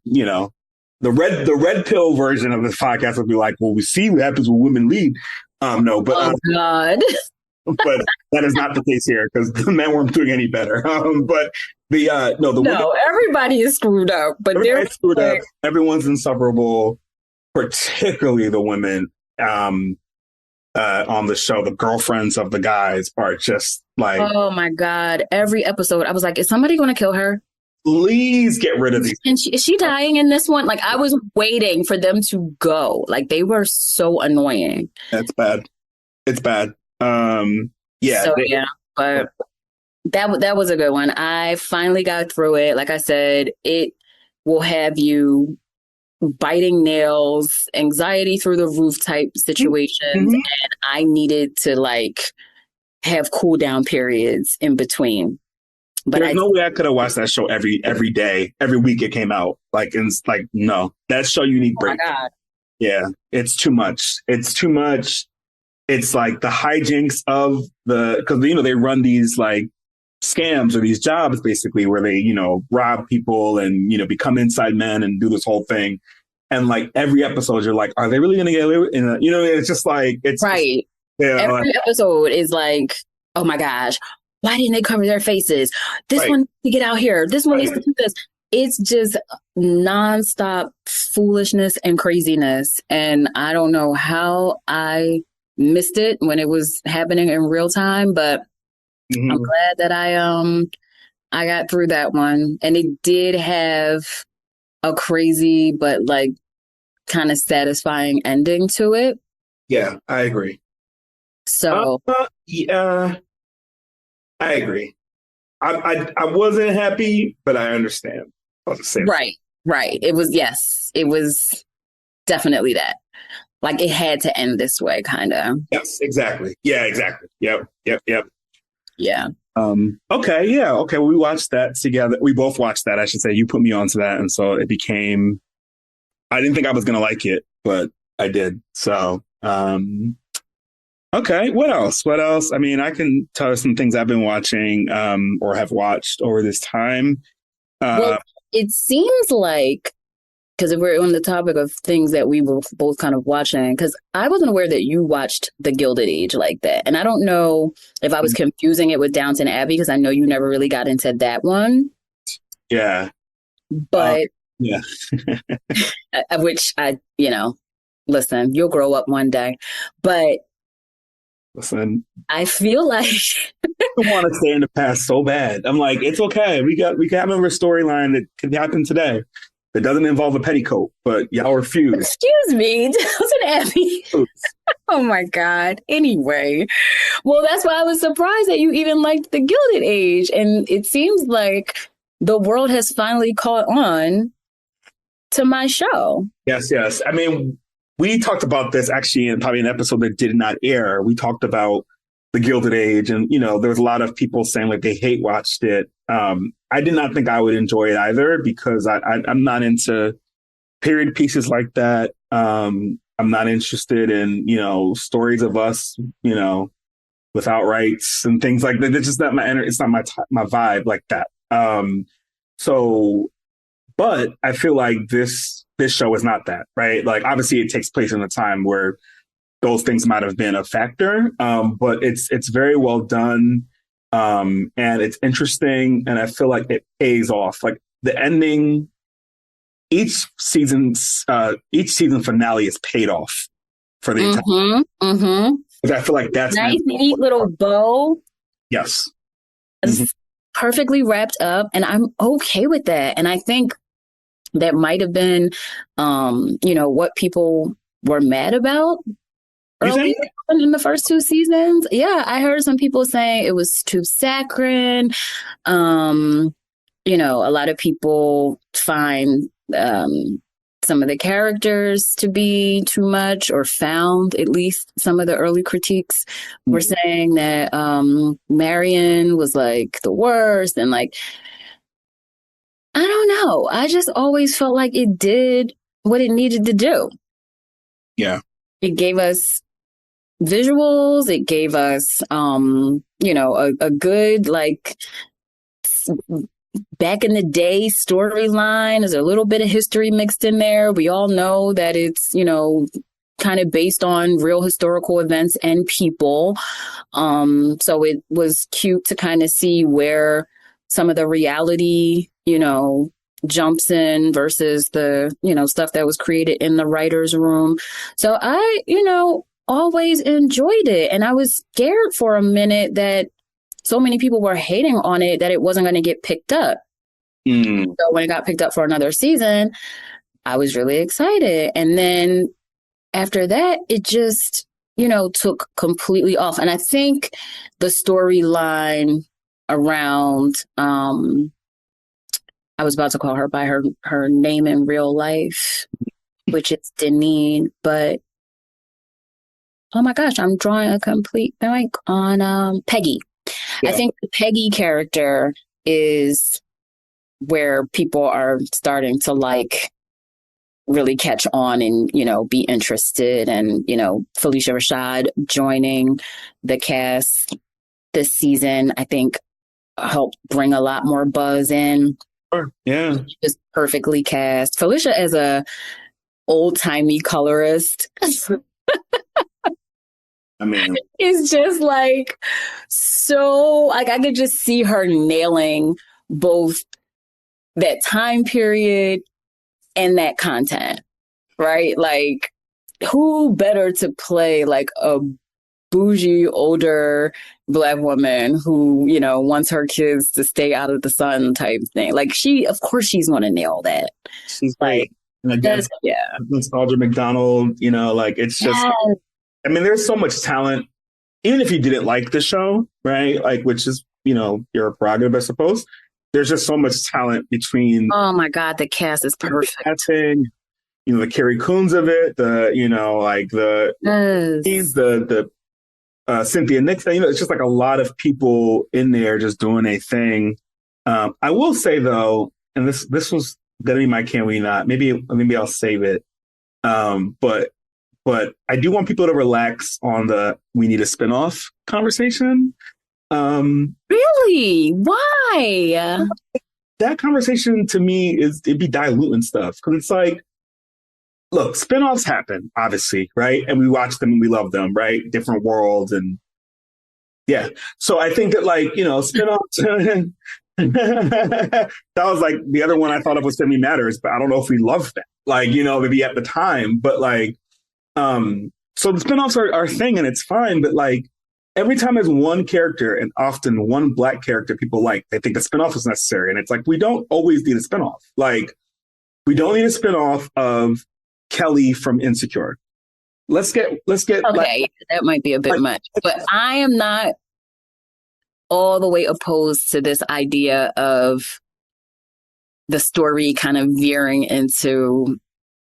the red pill version of this podcast would be like, well, we see what happens when women lead. No, but oh God. But that is not the case here because the men weren't doing any better. But the women, everybody is screwed up. But they're screwed up. Everyone's insufferable. particularly the women on the show, the girlfriends of the guys are just like, oh my God. Every episode, I was like, is somebody going to kill her? please get rid of these. And is she dying in this one? Like, I was waiting for them to go. Like, they were so annoying. That's bad. It's bad. Yeah. So, yeah. But that was a good one. I finally got through it. Like I said, it will have you biting nails, anxiety through the roof type situations. Mm-hmm. And I needed to like have cool down periods in between. But there's no way I could have watched that show every day, every week it came out. Like, it's like, no, that show you need break. Oh my God. Yeah, it's too much. It's too much. It's like the hijinks of because, they run these like scams or these jobs basically where they, rob people and, become inside men and do this whole thing. And like every episode, you're like, are they really going to get away with it? It's just like, it's right. Every episode is like, oh my gosh, why didn't they cover their faces? This one needs to get out here. This one needs to do this. It's just nonstop foolishness and craziness. And I don't know how I missed it when it was happening in real time, but I'm glad that I got through that one. And it did have a crazy but like kind of satisfying ending to it. Yeah, I agree. So yeah, I agree. I wasn't happy, but I understand. Right. It was definitely that. Like it had to end this way, kind of. Yes, exactly. Yeah, exactly. Yep. Yeah. Okay. Yeah. Okay. We watched that together. We both watched that. I should say you put me onto that, and so it became. I didn't think I was gonna like it, but I did. So, okay. What else? I mean, I can tell you some things I've been watching, or have watched over this time. Well, it seems like, because if we're on the topic of things that we were both kind of watching, because I wasn't aware that you watched The Gilded Age like that. And I don't know if I was confusing it with Downton Abbey, because I know you never really got into that one. Yeah. But, yeah. which listen, you'll grow up one day. But listen, I feel like I want to stay in the past so bad. I'm like, it's okay. We can have a storyline that can happen today. It doesn't involve a petticoat, but y'all refuse. Excuse me, Downton Abbey. Oh my God. Anyway, well, that's why I was surprised that you even liked The Gilded Age. And it seems like the world has finally caught on to my show. Yes. I mean, we talked about this actually in probably an episode that did not air. We talked about The Gilded Age, and there was a lot of people saying like they hate watched it. I did not think I would enjoy it either because I'm not into period pieces like that. I'm not interested in stories of us without rights and things like that. It's just not it's not my vibe like that. But I feel like this show is not that, right? Like obviously it takes place in a time where those things might have been a factor, but it's very well done, and it's interesting, and I feel like it pays off. Like the ending, each season finale is paid off for the entire. I feel like that's nice, neat little bow. Yes, perfectly wrapped up, and I'm okay with that. And I think that might have been, what people were mad about early in the first two seasons. Yeah, I heard some people saying it was too saccharine. A lot of people find some of the characters to be too much, or found, at least some of the early critiques were saying that Marion was like the worst, and like, I don't know. I just always felt like it did what it needed to do. Yeah. It gave us visuals. It gave us, a good, like, back in the day storyline. There's a little bit of history mixed in there. We all know that it's, kind of based on real historical events and people. So it was cute to kind of see where some of the reality, jumps in versus the, stuff that was created in the writer's room. So I, always enjoyed it. And I was scared for a minute that so many people were hating on it that it wasn't going to get picked up. So when it got picked up for another season, I was really excited. And then after that, it just, took completely off. And I think the storyline around, I was about to call her by her name in real life, which is Deneen, but oh my gosh, I'm drawing a complete blank on Peggy. Yeah. I think the Peggy character is where people are starting to really catch on and, be interested. And, Felicia Rashad joining the cast this season, I think helped bring a lot more buzz in. Sure. Yeah. Just perfectly cast. Felicia as a old-timey colorist. I mean, it's just so I could just see her nailing both that time period and that content, right? Who better to play a bougie older Black woman who, wants her kids to stay out of the sun type thing. Of course she's going to nail that. She's great. And again, Nostalgia McDonald, it's just, yes. I mean, there's so much talent, even if you didn't like the show, right? Which is, your prerogative, I suppose. There's just so much talent between. Oh my God, the cast is perfect. Casting, the Carrie Coons of it, the Cynthia Nixon, it's just a lot of people in there just doing a thing. I will say though, and this was gonna be my can we not, maybe I'll save it. But I do want people to relax on the we need a spinoff conversation. Really? Why? That conversation to me it'd be diluting stuff because it's look, spinoffs happen, obviously, right? And we watch them and we love them, right? Different worlds and yeah. So I think that spinoffs. That was the other one I thought of was Family Matters, but I don't know if we love that. Maybe at the time, but so the spinoffs are a thing and it's fine, but every time there's one character and often one Black character people they think a spinoff is necessary. And it's we don't always need a spinoff. We don't need a spinoff of Kelly from Insecure. Let's get okay, that might be a bit much, but I am not all the way opposed to this idea of the story kind of veering into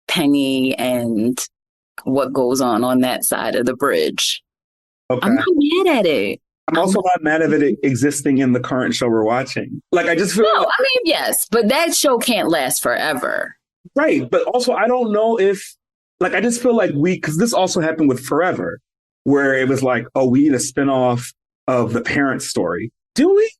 Penny and what goes on that side of the bridge. Okay. I'm not mad at it. I'm also not mad at it existing in the current show we're watching. I just feel yes, but that show can't last forever. Right. But also, I don't know if, I just feel because this also happened with Forever, where it was oh, we need a spinoff of the parent story. Do we?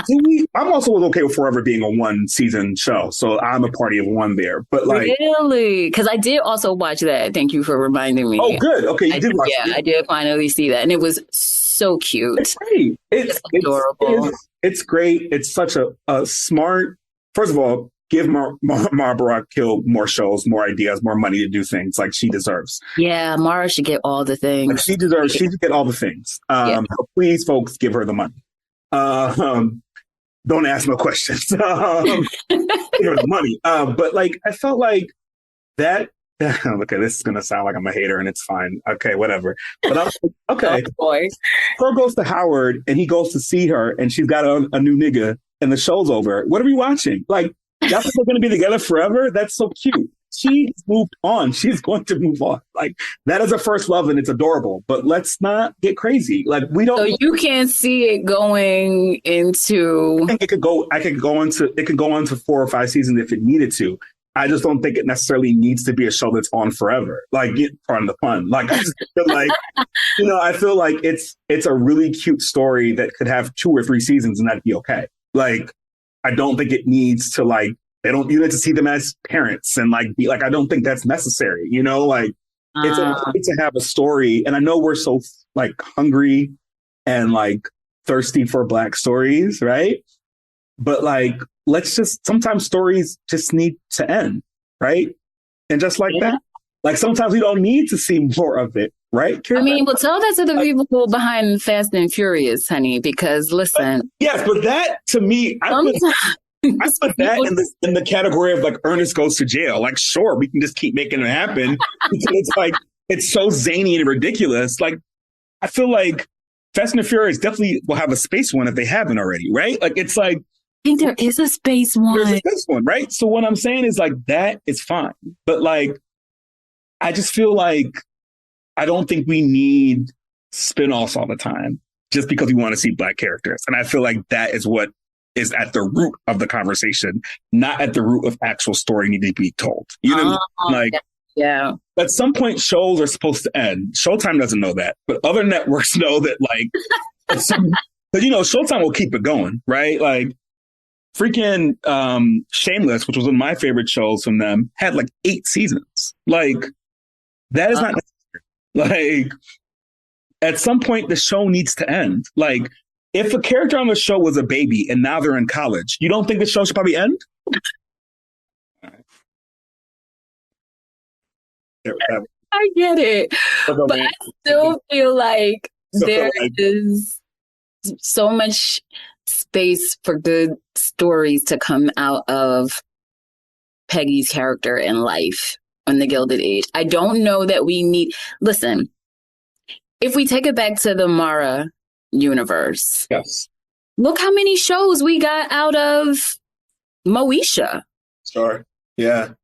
Do we? I'm also okay with Forever being a one season show. So I'm a party of one there. But really? Because I did also watch that. Thank you for reminding me. Oh, good. Okay. You did watch it. Yeah, I did finally see that. And it was so cute. It's great. It's adorable. It's great. It's such a smart, first of all, give Mara Barak-Hill more shows, more ideas, more money to do things she deserves. Yeah, Mara should get all the things. She should get all the things. Please, folks, give her the money. Don't ask no questions. Give her the money. But I felt that. Okay, this is gonna sound like I'm a hater, and it's fine. Okay, whatever. But I was okay. Oh, boy. Her goes to Howard, and he goes to see her, and she's got a new nigga, and the show's over. What are we watching? Y'all think we're gonna be together forever? That's so cute. She's moved on. She's going to move on. That is a first love, and it's adorable. But let's not get crazy. We don't. So you can't see it going into. I think it could go. It could go on to 4 or 5 seasons if it needed to. I just don't think it necessarily needs to be a show that's on forever. Pardon the pun. I just feel I feel it's a really cute story that could have 2 or 3 seasons and that'd be okay. I don't think it needs to you need to see them as parents and be I don't think that's necessary. It's okay to have a story. And I know we're so hungry and thirsty for Black stories, right? but like, sometimes stories just need to end, right? And just like that, like sometimes we don't need to see more of it, right? I mean, well, tell that to the people behind Fast and Furious, honey, because listen. Yes, but that to me, I put that in the category of like Ernest Goes to Jail. Like, sure, we can just keep making it happen because it's like it's so zany and ridiculous. Like, I feel like Fast and Furious definitely will have a space one if they haven't already, right? Like, it's like I think there is a space one. There's a space one, right? So what I'm saying is like that is fine, but like I just feel like I don't think we need spinoffs all the time just because we want to see Black characters, and I feel like that is what is at the root of the conversation, not at the root of actual story needing to be told. You know, like, yeah. At some point, shows are supposed to end. Showtime doesn't know that, but other networks know that. Like, but you know, Showtime will keep it going, right? Like, freaking Shameless, which was one of my favorite shows from them, had like 8 seasons. Like, that is not necessary. Like, at some point, the show needs to end. Like, if a character on the show was a baby and now they're in college, you don't think the show should probably end? I get it. But I still feel like there is so much space for good stories to come out of Peggy's character in life on the Gilded Age. I don't know that we need... Listen, if we take it back to the Mara universe, yes, look how many shows we got out of Moesha. Sure. Yeah.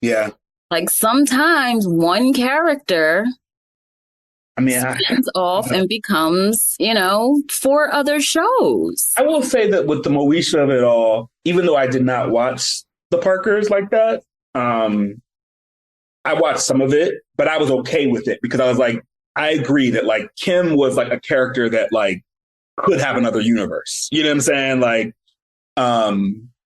Yeah. Like sometimes one character spins off and becomes, 4 other shows. I will say that with the Moesha of it all, even though I did not watch the Parkers like that, I watched some of it, but I was okay with it because I was like, I agree that like Kim was like a character that like could have another universe. You know what I'm saying? Like,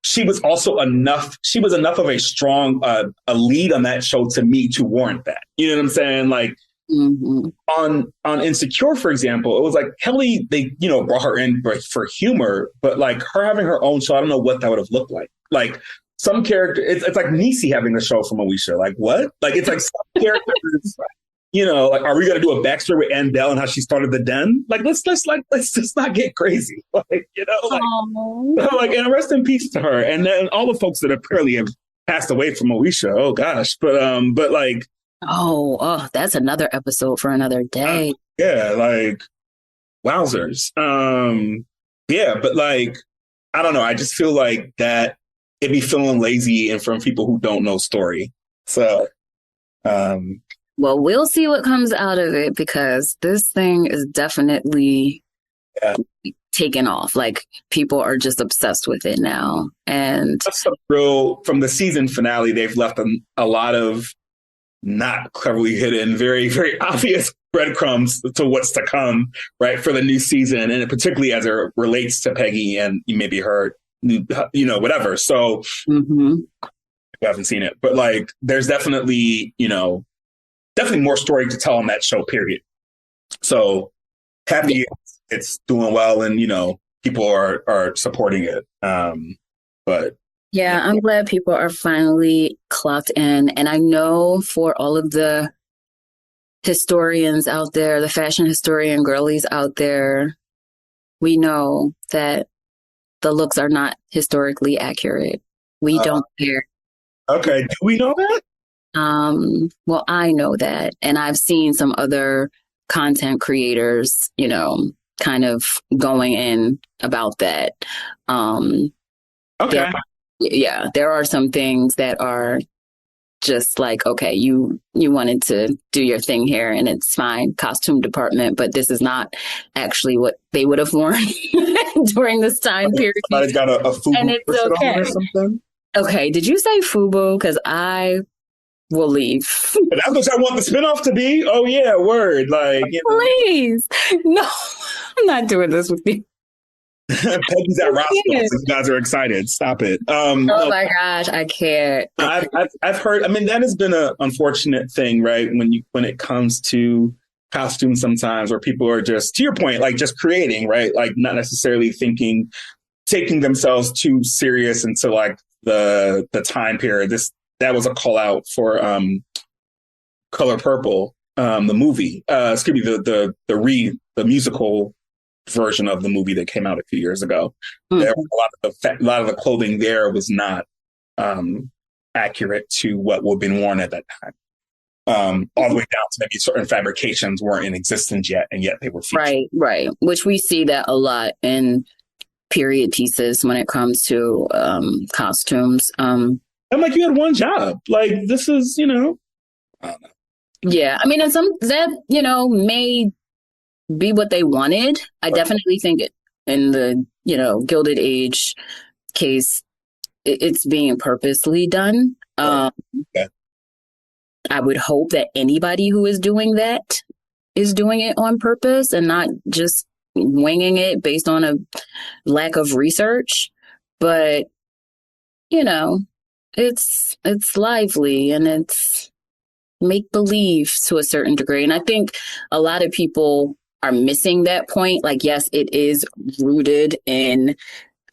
she was enough of a strong a lead on that show to me to warrant that. You know what I'm saying? Like, on Insecure, for example, it was like Kelly, they, brought her in for humor, but like her having her own show, I don't know what that would have looked like. Like some character, it's like Niecy having a show from Moesha. Like what? Like it's like some characters, like are we gonna do a backstory with Ann Bell and how she started the Den? Like let's just not get crazy. Like, like and rest in peace to her. And then all the folks that apparently have passed away from Moesha. Oh gosh. But like Oh, that's another episode for another day. Yeah, like wowzers. Yeah, but like I don't know. I just feel like that it'd be feeling lazy and from people who don't know story. So well, we'll see what comes out of it because this thing is definitely taken off. Like people are just obsessed with it now. And that's from the season finale, they've left a lot of not cleverly hidden, very, very obvious breadcrumbs to what's to come, right, for the new season, and particularly as it relates to Peggy and maybe her, whatever. So we haven't seen it, but like, there's definitely, definitely more story to tell on that show, period. So happy it's doing well and, people are supporting it. But yeah, I'm glad people are finally clocked in. And I know for all of the historians out there, the fashion historian girlies out there, we know that the looks are not historically accurate. We don't care. Okay. Do we know that? Well, I know that. And I've seen some other content creators, kind of going in about that. Okay. There are some things that are just like, okay, you wanted to do your thing here and it's fine, costume department, but this is not actually what they would have worn during this time period. Somebody's got a FUBU and it's okay. Or something? Okay, did you say FUBU? Because I will leave. That's what I want the spinoff to be? Oh yeah, word. Like, Please. No, I'm not doing this with you. Peggy's at Roscoe, so you guys are excited. Stop it. Oh my gosh, I can't. I've heard. I mean, that has been an unfortunate thing, right? When it comes to costumes, sometimes where people are just, to your point, like just creating, right? Like not necessarily thinking taking themselves too serious into like the time period. That was a call out for Color Purple, the movie. Excuse me, the musical version of the movie that came out a few years ago. Mm-hmm. There was a lot of the clothing there was not accurate to what would have been worn at that time. All the way down to maybe certain fabrications weren't in existence yet, and yet they were featured. Right. Which we see that a lot in period pieces when it comes to costumes. I'm like, you had one job. Like, this is, I don't know. Yeah, I mean, and some that, may be what they wanted. I definitely think in the, Gilded Age case, it's being purposely done. Okay. I would hope that anybody who is doing that is doing it on purpose and not just winging it based on a lack of research. But, it's lively and it's make believe to a certain degree. And I think a lot of people are missing that point. Like, yes, it is rooted in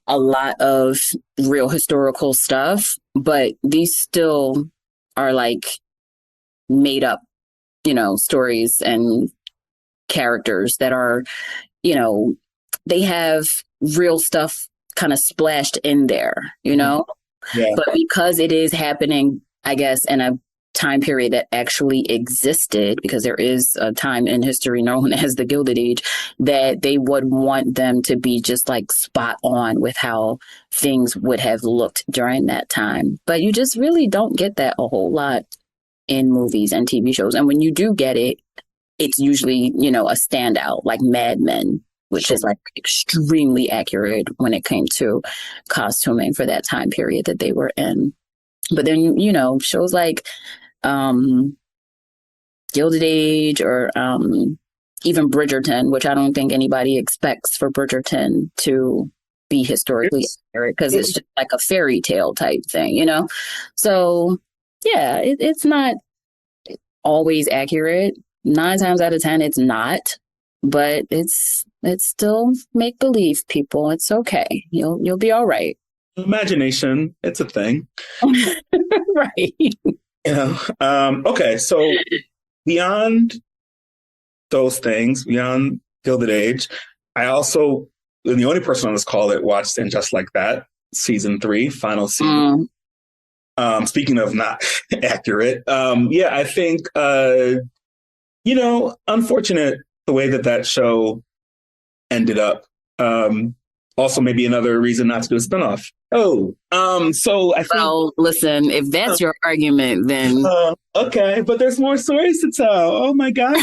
a lot of real historical stuff, but these still are like made up, stories and characters that are, they have real stuff kind of splashed in there, Yeah. But because it is happening, I guess, in a time period that actually existed, because there is a time in history known as the Gilded Age, that they would want them to be just like spot on with how things would have looked during that time. But you just really don't get that a whole lot in movies and TV shows. And when you do get it, it's usually, a standout like Mad Men, which is like extremely accurate when it came to costuming for that time period that they were in. But then, shows like Gilded Age or even Bridgerton, which I don't think anybody expects for Bridgerton to be historically accurate because it's just like a fairy tale type thing, So, yeah, it's not always accurate. 9 times out of 10, it's not. But it's still make believe, people. It's okay. You'll be all right. Imagination, it's a thing. Right. Okay, so beyond those things, beyond Gilded Age, I also, the only person on this call that watched And Just Like That, season 3, final season. Speaking of not accurate, I think, unfortunate the way that show ended up. Also, maybe another reason not to do a spinoff. So I think. Well, listen, if that's your argument, then okay, but there's more stories to tell. Oh my God!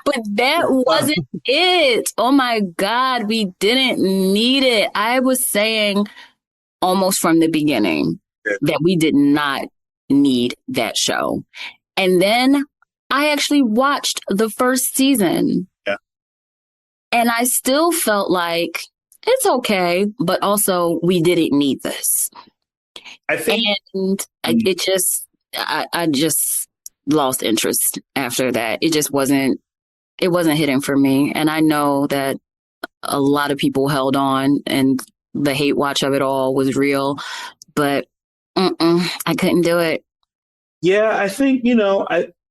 But that wasn't it. Oh my God, we didn't need it. I was saying almost from the beginning that we did not need that show, and then I actually watched the first season, and I still felt like. It's okay, but also we didn't need this. I think, and I just lost interest after that. It just wasn't hitting for me, and I know that a lot of people held on, and the hate watch of it all was real, but I couldn't do it. Yeah, I think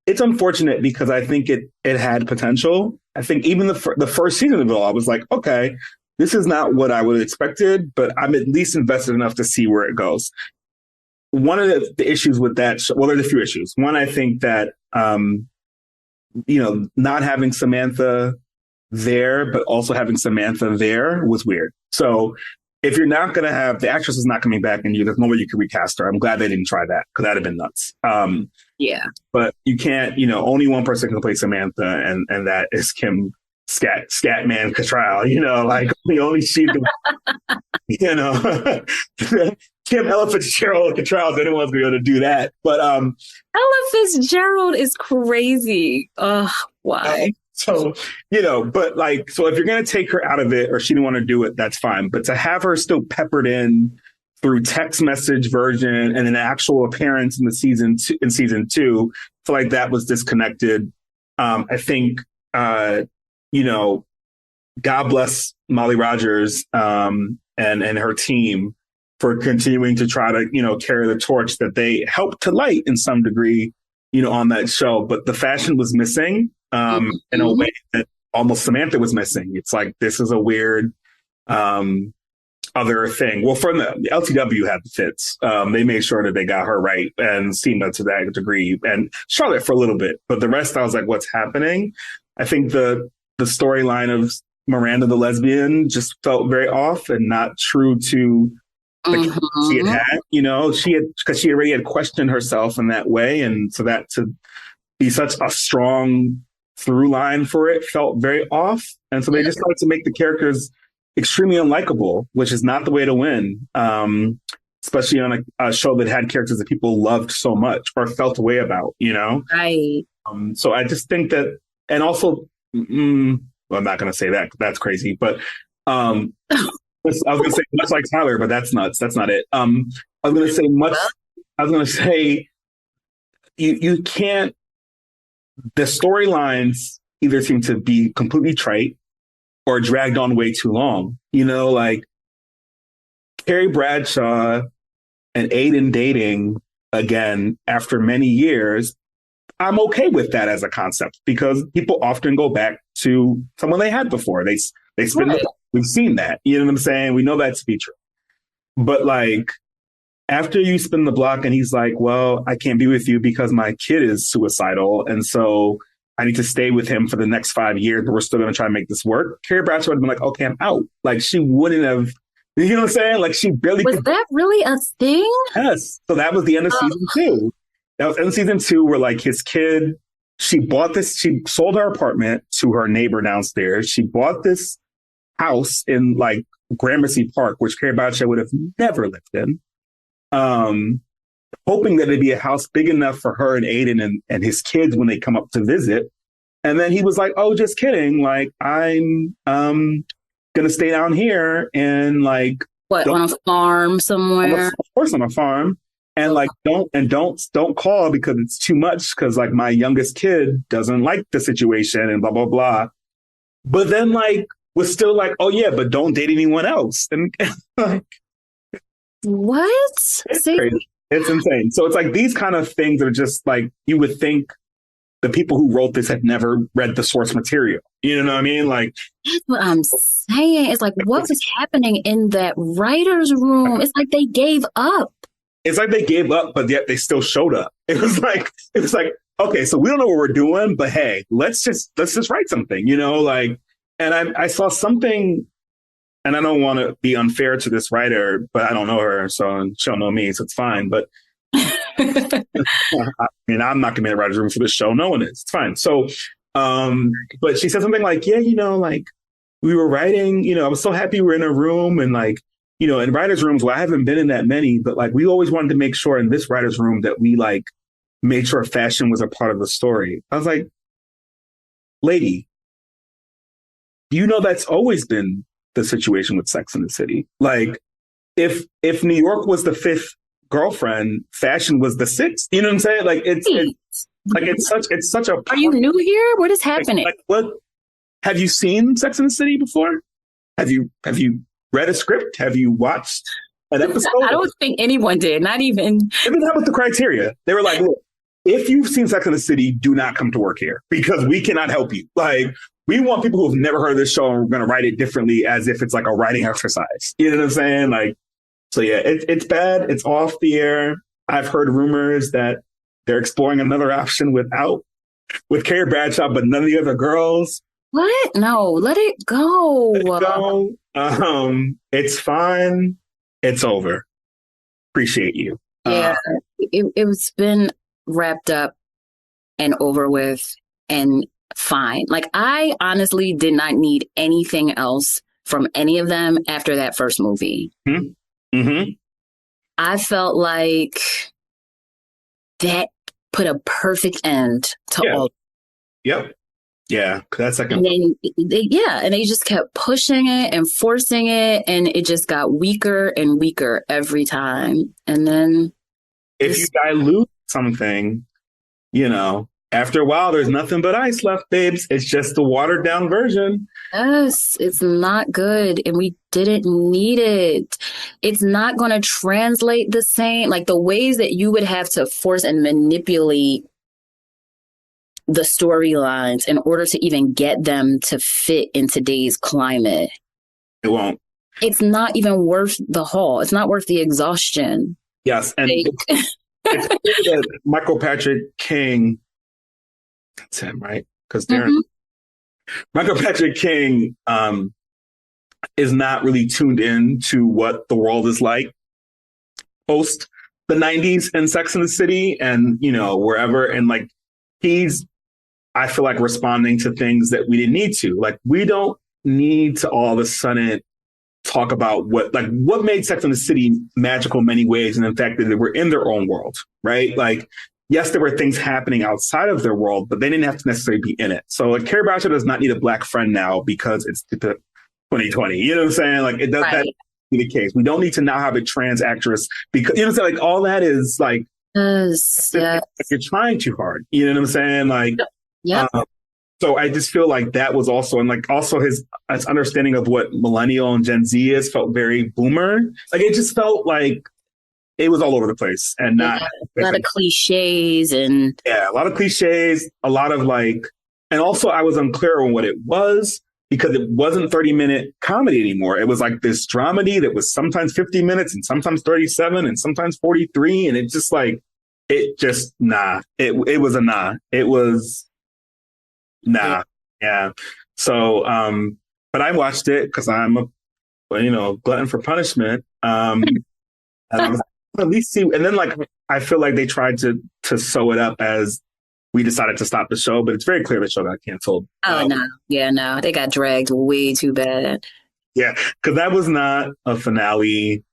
it's unfortunate because I think it had potential. I think even the first season of it all, I was like, okay. This is not what I would have expected, but I'm at least invested enough to see where it goes. One of the issues with that show, well, there's a few issues. One, I think that, not having Samantha there, but also having Samantha there was weird. So if you're not going to have, the actress is not coming back and there's no way you can recast her. I'm glad they didn't try that because that'd have been nuts. Yeah. But you can't, only one person can play Samantha and that is Kim Scatman Cattrall, like only she can, Kim Ella Fitzgerald Cattrall, anyone's gonna be able to do that. But Ella Fitzgerald is crazy. Ugh, why? So but like, so if you're gonna take her out of it or she didn't want to do it, that's fine. But to have her still peppered in through text message version and an actual appearance in season 2, I feel like that was disconnected. I think God bless Molly Rogers and her team for continuing to try to, carry the torch that they helped to light in some degree, on that show. But the fashion was missing in a way that almost Samantha was missing. It's like, this is a weird other thing. Well, from the LTW had the fits. They made sure that they got her right, and Sema to that degree, and Charlotte for a little bit. But the rest, I was like, what's happening? I think the storyline of Miranda the lesbian just felt very off and not true to the she had, because she already had questioned herself in that way. And so that to be such a strong through line for it felt very off. And so they just started to make the characters extremely unlikable, which is not the way to win. Especially on a show that had characters that people loved so much or felt a way about, Right. So I just think that, and also, well, I'm not going to say that. That's crazy. But I was going to say much like Tyler, but that's nuts. That's not it. I was going to say much. I was going to say you can't. The storylines either seem to be completely trite or dragged on way too long. Like Carrie Bradshaw and Aiden dating again after many years. I'm okay with that as a concept because people often go back to someone they had before. They spin the block. We've seen that. You know what I'm saying? We know that to be true. But like after you spin the block and he's like, well, I can't be with you because my kid is suicidal. And so I need to stay with him for the next 5 years, but we're still going to try to make this work. Carrie Bradshaw would have been like, okay, I'm out. Like she wouldn't have, you know what I'm saying? Like she barely Was that really a thing? Yes. So that was the end of season 2. That was in season 2 where like his kid, she sold her apartment to her neighbor downstairs. She bought this house in like Gramercy Park, which Carrie Bradshaw would have never lived in. Hoping that it'd be a house big enough for her and Aiden and his kids when they come up to visit. And then he was like, oh, just kidding. Like, I'm gonna stay down here and like on a farm somewhere. Of course on a farm. And like don't call because it's too much because like my youngest kid doesn't like the situation and blah blah blah. But then like was still like, oh yeah, but don't date anyone else. And like what? It's crazy. It's insane. So it's like these kind of things are just like you would think the people who wrote this had never read the source material. You know what I mean? Like that's what I'm saying. It's like what was happening in that writer's room? It's like they gave up. It's like they gave up, but yet they still showed up. It was like, okay, so we don't know what we're doing, but hey, let's just write something, like, and I saw something, and I don't want to be unfair to this writer, but I don't know her, so she'll know me, so it's fine. But I mean, I'm not going to be in the writer's room for this show. No one is. It's fine. So, but she said something like, yeah, like we were writing, I was so happy we were in a room and like, in writers' rooms, well, I haven't been in that many, but like we always wanted to make sure in this writers' room that we like made sure fashion was a part of the story. I was like, lady, you know that's always been the situation with Sex and the City. Like if New York was the 5th girlfriend, fashion was the 6th. You know what I'm saying? Like it's such a. Are you new here? What is happening? Like what? Have you seen Sex and the City before? Have you read a script? Have you watched an episode? I don't think anyone did. Not even. I mean, that was the criteria. They were like, look, if you've seen Sex and the City, do not come to work here because we cannot help you. Like, we want people who have never heard of this show and we're going to write it differently as if it's like a writing exercise. You know what I'm saying? Like, so yeah, it's bad. It's off the air. I've heard rumors that they're exploring another option with Carrie Bradshaw, but none of the other girls. What? No, let it go. Let it go. It's fine. It's over. Appreciate you. Yeah, it's been wrapped up and over with and fine. Like I honestly did not need anything else from any of them after that first movie. Mm-hmm. I felt like that put a perfect end to all. Yep. Yeah, that's like. And then they just kept pushing it and forcing it, and it just got weaker and weaker every time. And then if you dilute something, After a while, there's nothing but ice left, babes. It's just the watered down version. Yes, it's not good, and we didn't need it. It's not going to translate the same. Like the ways that you would have to force and manipulate the storylines in order to even get them to fit in today's climate. It won't. It's not even worth the haul. It's not worth the exhaustion. Yes, and it's clear that Michael Patrick King, that's him, right? Because Michael Patrick King is not really tuned in to what the world is like post the 90s and Sex and the City and, wherever. And like, he's, I feel like, responding to things that we didn't need to. Like, we don't need to all of a sudden talk about what made Sex and the City magical in many ways. And in fact, that they were in their own world, right? Like, yes, there were things happening outside of their world, but they didn't have to necessarily be in it. So like, Carrie Bradshaw does not need a black friend now because it's 2020. You know what I'm saying? Like, it does that be the case. We don't need to now have a trans actress because, you know what I'm saying? Like, all that is like, like you're trying too hard. You know what I'm saying? Like, so I just feel like that was also, and like also his understanding of what millennial and Gen Z is felt very boomer. Like, it just felt like it was all over the place and not a lot of cliches and a lot of cliches, a lot of like, and also I was unclear on what it was because it wasn't 30-minute comedy anymore. It was like this dramedy that was sometimes 50 minutes and sometimes 37 and sometimes 43. And it just like, it just, it was a nah. It was nah. Yeah. So, but I watched it because I'm a, glutton for punishment. And I was at least see, and then like, I feel like they tried to sew it up as we decided to stop the show, but it's very clear the show got canceled. Oh, no. Yeah, no. They got dragged way too bad. Yeah, because that was not a finale,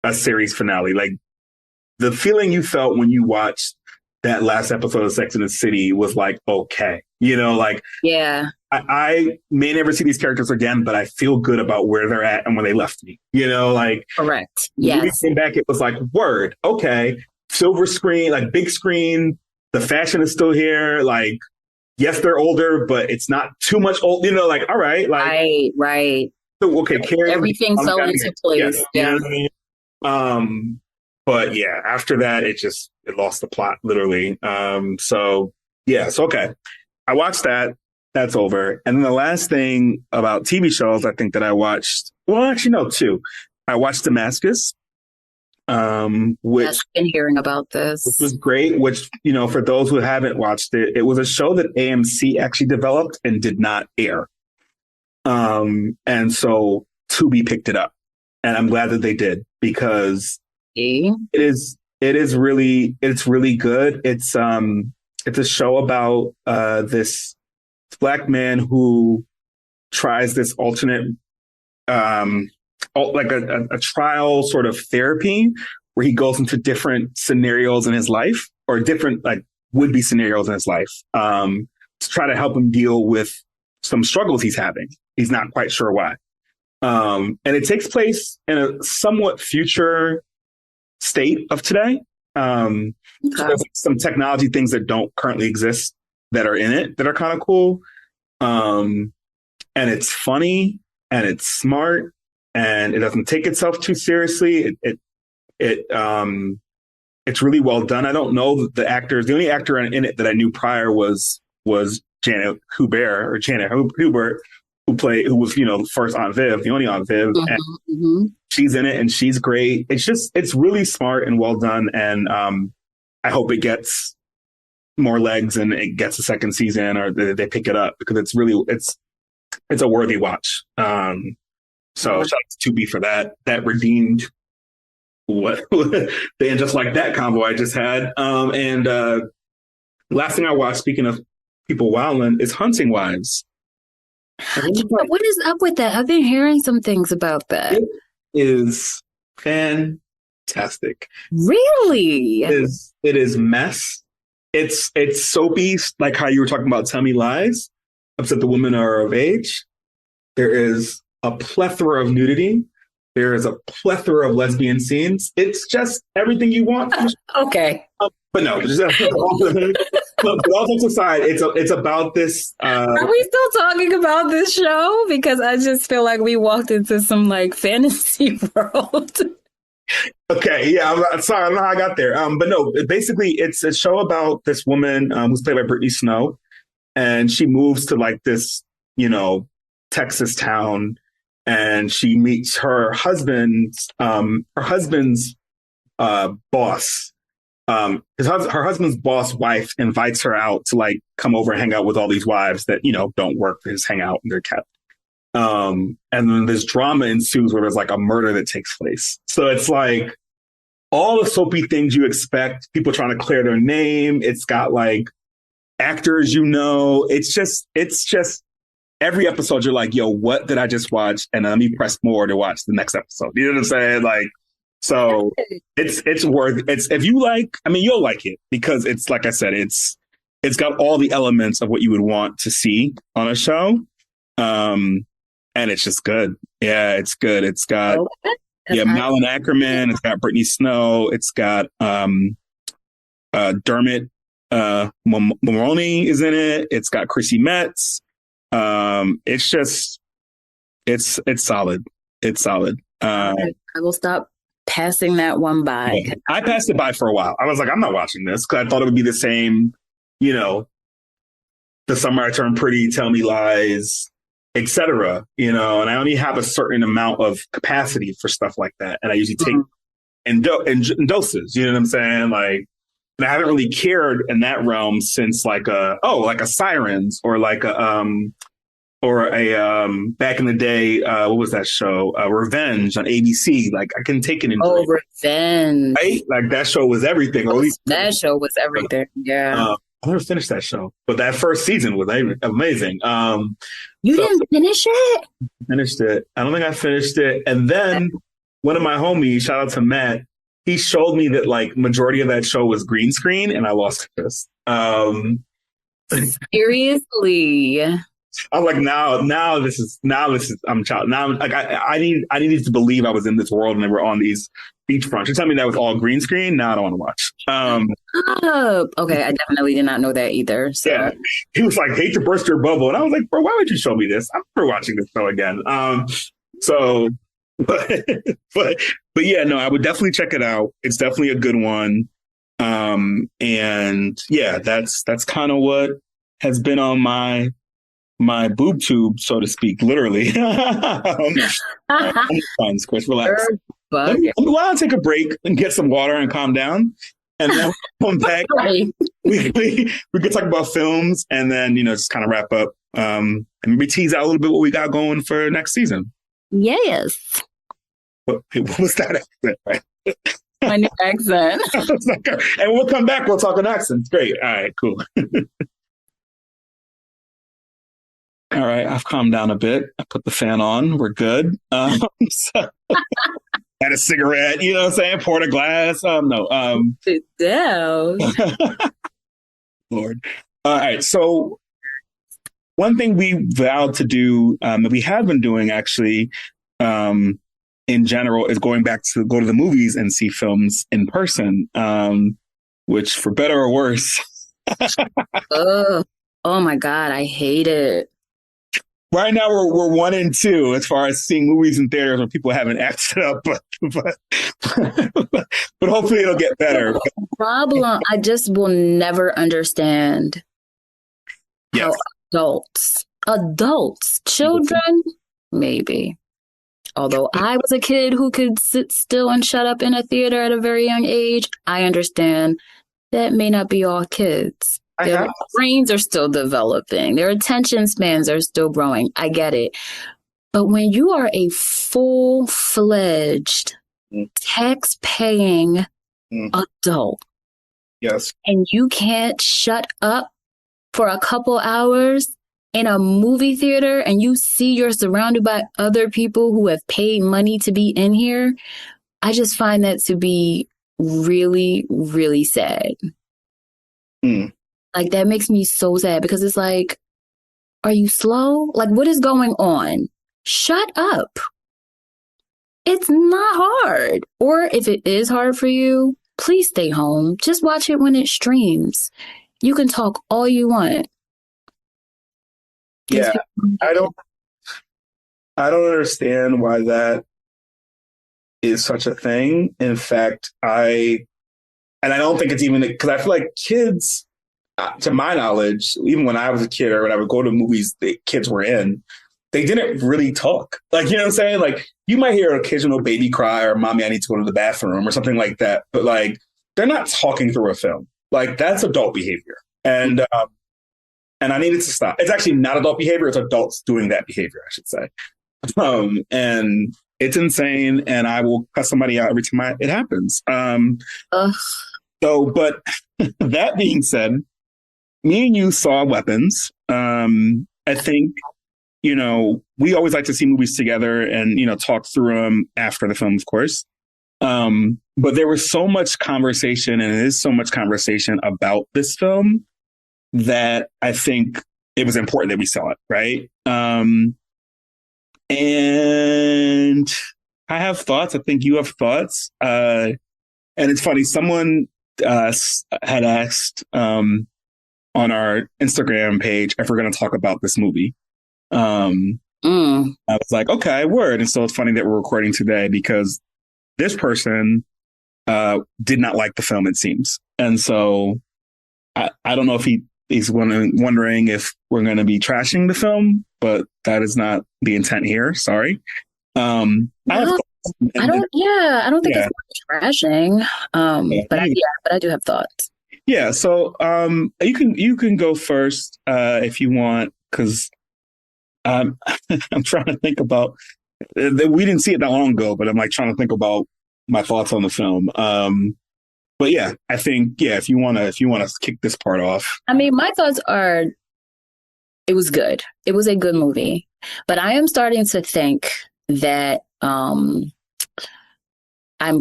a series finale. Like, the feeling you felt when you watched that last episode of Sex and the City was like, okay. Like, yeah, I may never see these characters again, but I feel good about where they're at and when they left me. Like, correct. When we Yes. came back, it was like, word, okay, silver screen, like big screen. The fashion is still here. Like, yes, they're older, but it's not too much old. Like, all right, like, right. So, okay, Carrie, everything fell into place. Yeah. You know what I mean? But yeah, after that, it lost the plot literally. So okay, I watched that. That's over. And then the last thing about TV shows, I think that I watched. Well, actually, no, two. I watched Damascus. Which I've been hearing about this. Which was great, which, for those who haven't watched it, it was a show that AMC actually developed and did not air. And so Tubi picked it up. And I'm glad that they did because it's really good. It's a show about this Black man who tries this alternate like a trial sort of therapy where he goes into different scenarios in his life or different like would-be scenarios in his life to try to help him deal with some struggles he's having. He's not quite sure why. And it takes place in a somewhat future state of today. So there's some technology things that don't currently exist that are in it that are kind of cool. And it's funny and it's smart. And it doesn't take itself too seriously. It's really well done. I don't know the actors. The only actor in it that I knew prior was Janet Hubert, who was first Aunt Viv, the only Aunt Viv. And she's in it and she's great. It's really smart and well done. And I hope it gets more legs and it gets a second season or they pick it up because it's a worthy watch. So shout out to Tubi for that. That redeemed what the And Just Like That combo I just had. And last thing I watched, speaking of people wilding, is Hunting Wives. What is up with that? I've been hearing some things about that. It is fantastic. Really? It is mess. It's soapy, like how you were talking about Tell Me Lies, except the women are of age. There is a plethora of nudity. There is a plethora of lesbian scenes. It's just everything you want. Okay. But no, But all jokes aside, it's about this. Are we still talking about this show? Because I just feel like we walked into some like fantasy world. Okay, yeah, I'm sorry, I don't know how I got there. But no, basically, it's a show about this woman who's played by Brittany Snow, and she moves to like this, Texas town, and she meets her husband's boss. Her husband's boss wife invites her out to like come over and hang out with all these wives that don't work, they just hang out and they're kept. And then this drama ensues where there's like a murder that takes place. So it's like all the soapy things you expect, people trying to clear their name. It's got like actors, it's just every episode you're like, yo, what did I just watch? And let me press more to watch the next episode. You know what I'm saying? Like, so it's worth it. If you like, you'll like it because it's, like I said, it's got all the elements of what you would want to see on a show. And it's just good. Yeah, it's good. It's got Malin Ackerman. It's got Brittany Snow. It's got Dermot Mulroney is in it. It's got Chrissy Metz. It's solid. It's solid. I will stop passing that one by. I passed it by for a while. I was like, I'm not watching this because I thought it would be the same, The Summer I Turned Pretty, Tell Me Lies, etc. And I only have a certain amount of capacity for stuff like that. And I usually take in doses, you know what I'm saying? Like, and I haven't really cared in that realm since like a Sirens or like a back in the day, what was that show? Revenge on ABC. Like I can take it in. Oh, Revenge. Right? Like that show was everything. That show was everything. Yeah. I never finished that show, but that first season was amazing. You didn't finish it? Finished it. I don't think I finished it. And then one of my homies, shout out to Matt, he showed me that like majority of that show was green screen, and I lost interest. Seriously. I'm like, now this is I'm child. Now I'm like I needed to believe I was in this world and they were on these beachfronts. You tell me that was all green screen? Now I don't want to watch. Okay, I definitely did not know that either. So. Yeah, he was like, hate to burst your bubble, and I was like, bro, why would you show me this? I'm never watching this show again. But yeah, no, I would definitely check it out. It's definitely a good one. And yeah, that's kind of what has been on my boob tube, so to speak, literally. Chris, relax. Why don't I take a break and get some water and calm down? And then come back. we could talk about films and then, just kind of wrap up and maybe tease out a little bit what we got going for next season. Yes. What was that accent, right? My new accent. And we'll come back, we'll talk an accents. Great. All right, cool. All right, I've calmed down a bit. I put the fan on. We're good. So, had a cigarette, you know what I'm saying? Poured a glass. Sit down. Lord. All right, so one thing we vowed to do, that we have been doing actually, in general, is going back to go to the movies and see films in person, which for better or worse. Oh my God, I hate it. Right now, we're 1 and 2 as far as seeing movies in theaters when people haven't acted up, but hopefully it'll get better. The problem, I just will never understand how adults, children, maybe. Although I was a kid who could sit still and shut up in a theater at a very young age, I understand that may not be all kids. Their brains are still developing. Their attention spans are still growing. I get it. But when you are a full-fledged, tax-paying adult, yes, and you can't shut up for a couple hours in a movie theater and you see you're surrounded by other people who have paid money to be in here, I just find that to be really, really sad. Like, that makes me so sad because it's like, are you slow? Like, what is going on? Shut up. It's not hard. Or if it is hard for you, please stay home. Just watch it when it streams. You can talk all you want. Yeah, I don't understand why that is such a thing. In fact, I don't think it's even because I feel like kids, to my knowledge, even when I was a kid or when I would go to movies the kids were in, they didn't really talk. Like, you know what I'm saying? Like, you might hear an occasional baby cry or mommy, I need to go to the bathroom or something like that. But like, they're not talking through a film. Like, that's adult behavior. And I needed to stop. It's actually not adult behavior. It's adults doing that behavior, I should say. And it's insane. And I will cut somebody out every time it happens. So, but that being said, me and you saw Weapons. I think, you know, we always like to see movies together and, you know, talk through them after the film, of course. But there was so much conversation, and it is so much conversation about this film that I think it was important that we saw it, right? And I have thoughts. I think you have thoughts. And it's funny, someone had asked on our Instagram page if we're going to talk about this movie. I was like, okay, word. And so it's funny that we're recording today because this person did not like the film, it seems. And so I don't know if he's wondering if we're going to be trashing the film, but that is not the intent here. Sorry. I don't think it's trashing. But I do have thoughts. Yeah. So you can go first if you want, because I'm trying to think about. We didn't see it that long ago, but I'm like trying to think about my thoughts on the film. But yeah, I think if you want to kick this part off. I mean, my thoughts are, it was good. It was a good movie, but I am starting to think that I'm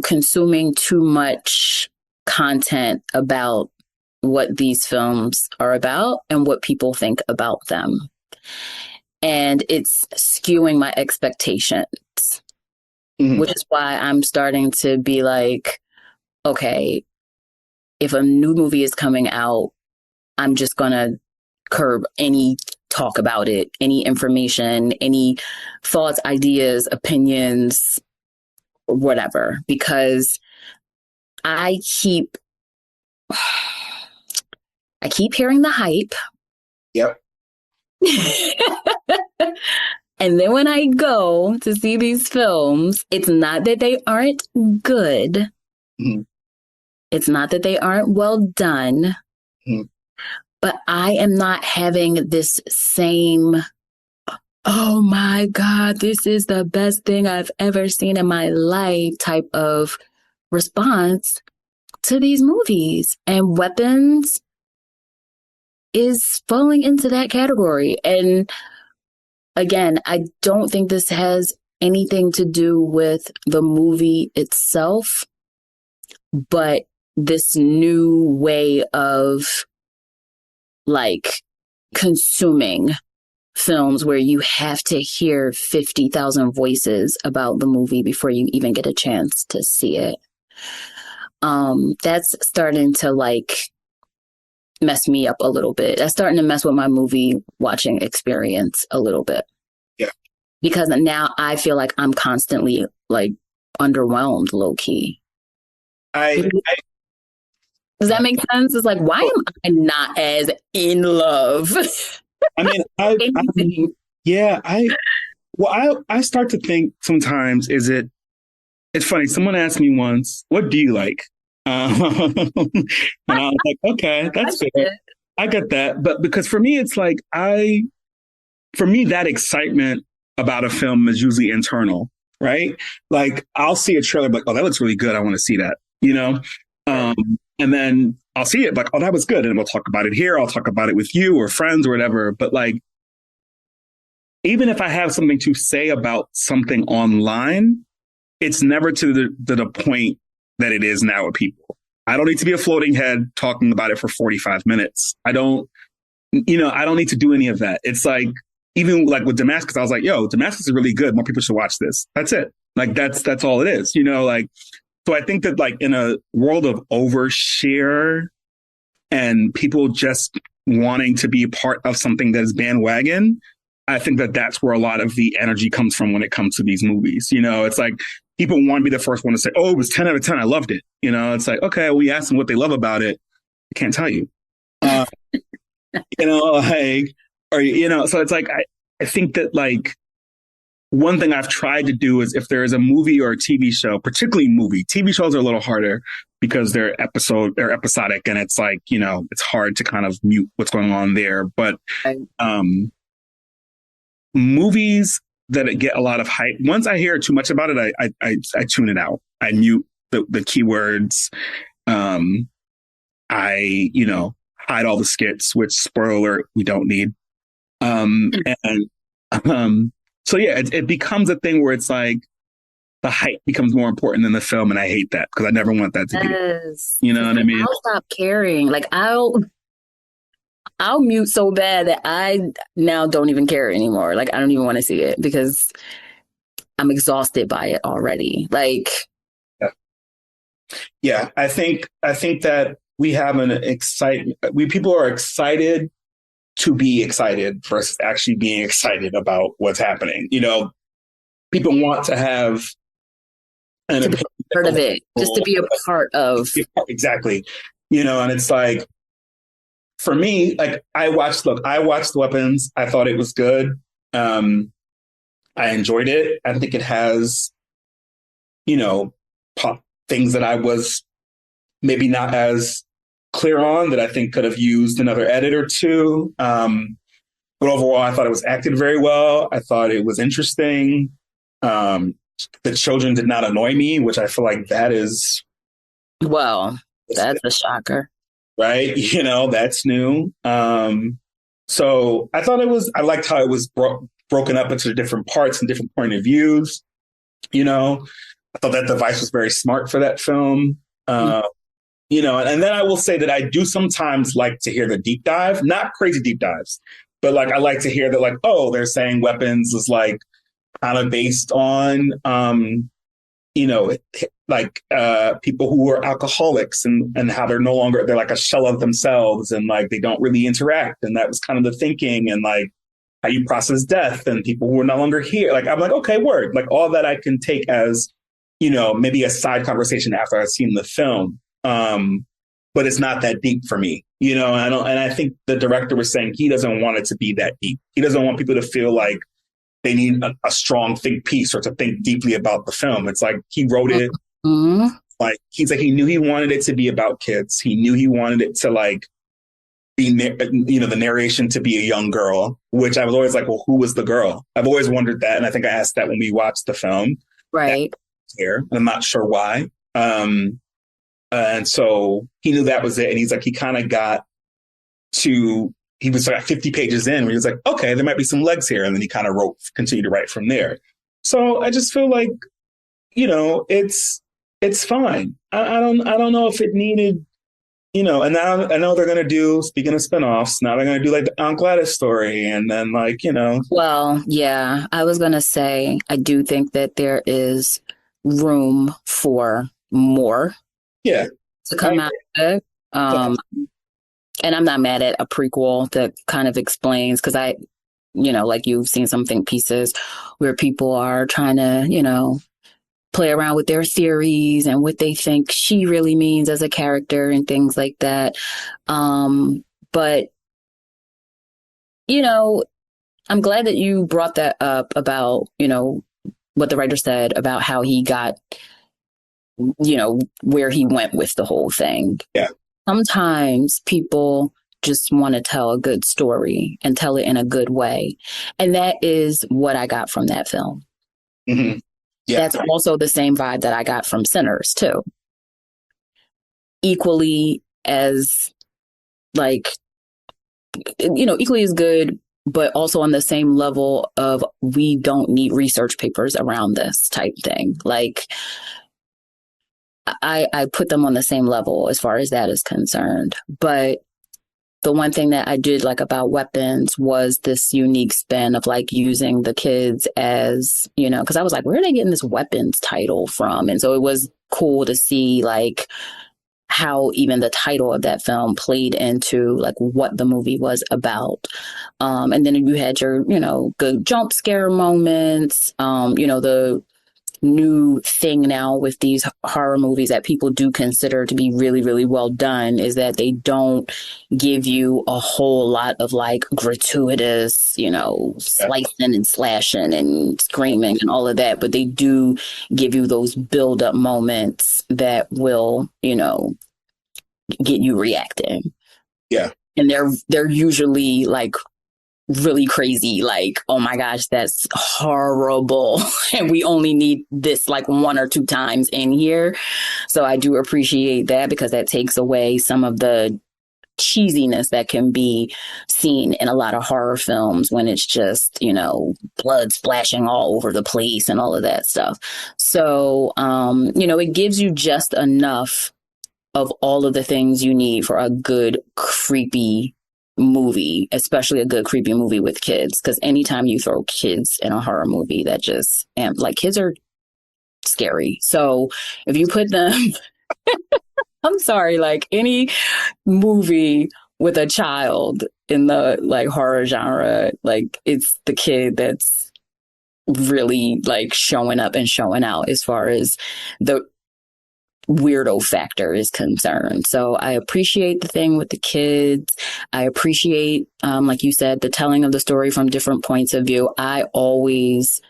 consuming too much content about what these films are about and what people think about them. And it's skewing my expectations, which is why I'm starting to be like, okay, if a new movie is coming out, I'm just going to curb any talk about it, any information, any thoughts, ideas, opinions, whatever, because I keep hearing the hype. Yep. And then when I go to see these films, it's not that they aren't good. Mm-hmm. It's not that they aren't well done. Mm-hmm. But I am not having this same, oh my God, this is the best thing I've ever seen in my life type of response to these movies. And Weapons is falling into that category. And again, I don't think this has anything to do with the movie itself, but this new way of like consuming films where you have to hear 50,000 voices about the movie before you even get a chance to see it. That's starting to like mess me up a little bit. That's starting to mess with my movie watching experience a little bit. Yeah. Because now I feel like I'm constantly like underwhelmed low key. Does that make sense? It's like, why am I not as in love? I mean, I start to think sometimes, it's funny. Someone asked me once, what do you like? And I was like, okay, that's fair. I get that. But because for me, it's like, for me, that excitement about a film is usually internal, right? Like I'll see a trailer, like, oh, that looks really good. I want to see that, you know? And then I'll see it like, oh, that was good. And we'll talk about it here. I'll talk about it with you or friends or whatever. But like, even if I have something to say about something online, it's never to the point that it is now with people. I don't need to be a floating head talking about it for 45 minutes. I don't need to do any of that. It's like, even like with Damascus, I was like, yo, Damascus is really good. More people should watch this. That's it. Like, that's all it is, you know, like, so I think that like in a world of overshare and people just wanting to be a part of something that is bandwagon, I think that that's where a lot of the energy comes from when it comes to these movies. You know, it's like people want to be the first one to say, oh, it was 10 out of 10. I loved it. You know, it's like, okay, we asked them what they love about it. I can't tell you. You know, like, or, you know, so it's like, I think that like one thing I've tried to do is if there is a movie or a TV show, particularly TV shows are a little harder because they're episodic and it's like, you know, it's hard to kind of mute what's going on there. But movies that get a lot of hype, once I hear too much about it, I tune it out. I mute the keywords. I, you know, hide all the skits, which, spoiler alert, we don't need. So yeah, it becomes a thing where it's like the hype becomes more important than the film, and I hate that because I never want that to be. You know what I mean? I'll stop caring. Like I'll mute so bad that I now don't even care anymore. Like I don't even want to see it because I'm exhausted by it already. Like, yeah, I think that we have people are excited to be excited versus actually being excited about what's happening. You know, people want to have to be part of it, just to be a part of. Exactly. You know, and it's like, for me, like I watched Weapons. I thought it was good. I enjoyed it. I think it has, you know, things that I was maybe not as clear on that I think could have used another edit or two. But overall, I thought it was acted very well. I thought it was interesting. The children did not annoy me, which I feel like that is... Well, that's a shocker. Right? You know, that's new. So I thought I liked how it was broken up into different parts and different point of views. You know, I thought that device was very smart for that film. You know, and then I will say that I do sometimes like to hear the deep dive, not crazy deep dives, but like I like to hear that, like, oh, they're saying Weapons is like kind of based on, you know, like people who are alcoholics and how they're like a shell of themselves and like they don't really interact. And that was kind of the thinking, and like how you process death and people who are no longer here. Like, I'm like, okay, word. Like all that I can take as, you know, maybe a side conversation after I've seen the film. But it's not that deep for me, you know, and I think the director was saying he doesn't want it to be that deep. He doesn't want people to feel like they need a strong think piece or to think deeply about the film. It's like he wrote it like he knew he wanted it to be about kids. He knew he wanted it to like be, you know, the narration to be a young girl, which I was always like, well, who was the girl? I've always wondered that. And I think I asked that when we watched the film. Right. Here. I'm not sure why. And so he knew that was it. And he's like, he kind of he was like 50 pages in where he was like, okay, there might be some legs here. And then he kind of continued to write from there. So I just feel like, you know, it's fine. I don't know if it needed, you know, and now I know they're going to do, speaking of spinoffs, now they're going to do like the Aunt Gladys story. And then like, you know. Well, yeah, I was going to say, I do think that there is room for more. Yeah. To come out of it. And I'm not mad at a prequel that kind of explains, because you know, like you've seen some think pieces where people are trying to, you know, play around with their theories and what they think she really means as a character and things like that. But, you know, I'm glad that you brought that up about, you know, what the writer said about how he got, you know, where he went with the whole thing. Yeah. Sometimes people just want to tell a good story and tell it in a good way. And that is what I got from that film. Mm-hmm. Yeah. That's also the same vibe that I got from Sinners, too. Equally as, like, you know, equally as good, but also on the same level of we don't need research papers around this type thing. Like, I put them on the same level as far as that is concerned. But the one thing that I did like about Weapons was this unique spin of like using the kids as, you know, because I was like, where are they getting this Weapons title from? And so it was cool to see like how even the title of that film played into like what the movie was about. And then you had your, good jump scare moments, the new thing now with these horror movies that people do consider to be really, really well done is that they don't give you a whole lot of like gratuitous, slicing and slashing and screaming and all of that, but they do give you those build up moments that will, get you reacting. Yeah. And they're usually like really crazy, like, oh my gosh, that's horrible. And we only need this like one or two times in here. So I do appreciate that because that takes away some of the cheesiness that can be seen in a lot of horror films when it's just, blood splashing all over the place and all of that stuff. So, it gives you just enough of all of the things you need for a good, creepy movie, especially a good creepy movie with kids. Because anytime you throw kids in a horror movie, that just kids are scary. So if you put them, I'm sorry, like any movie with a child in the like horror genre, like it's the kid that's really like showing up and showing out as far as the weirdo factor is concerned. So I appreciate the thing with the kids. I appreciate, like you said, the telling of the story from different points of view. I always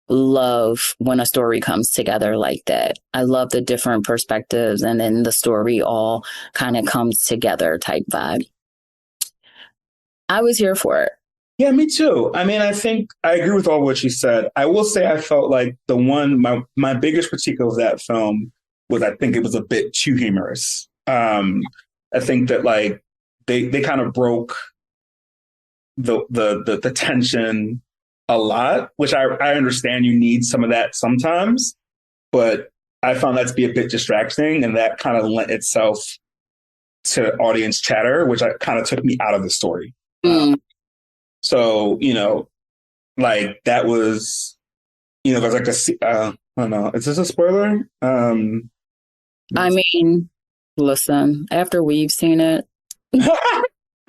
love when a story comes together like that. I love the different perspectives and then the story all kind of comes together type vibe. I was here for it. Yeah, me too. I mean, I think I agree with all what you said. I will say I felt like my biggest critique of that film was I think it was a bit too humorous. I think that like they kind of broke the tension a lot, which I understand you need some of that sometimes, but I found that to be a bit distracting, and that kind of lent itself to audience chatter, which kind of took me out of the story. So like that was there's like I don't know, is this a spoiler? I mean, listen, after we've seen it,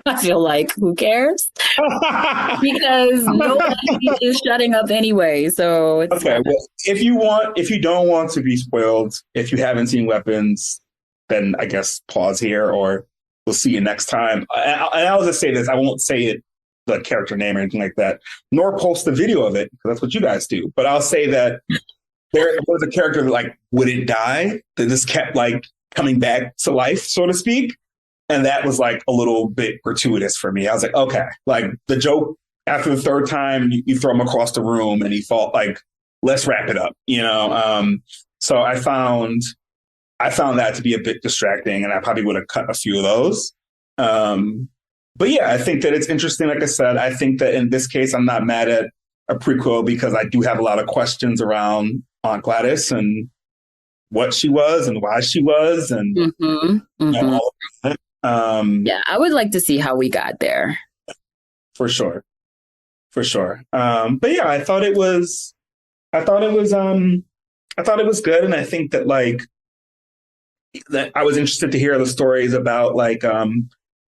I feel like who cares? Because nobody is shutting up anyway. So it's okay. Well, if you don't want to be spoiled, if you haven't seen Weapons, then I guess pause here, or we'll see you next time. And I'll just say this: I won't say it, the character name or anything like that, nor post the video of it because that's what you guys do. But I'll say that there was a character that like wouldn't die, that just kept like coming back to life, so to speak. And that was like a little bit gratuitous for me. I was like, okay, like the joke after the third time you throw him across the room and he fought, like, let's wrap it up, So I found that to be a bit distracting, and I probably would have cut a few of those. But yeah, I think that it's interesting. Like I said, I think that in this case, I'm not mad at a prequel because I do have a lot of questions around Aunt Gladys and what she was and why she was and all of that. Yeah, I would like to see how we got there. For sure. But yeah, I thought it was good. And I think that like, that I was interested to hear the stories about like,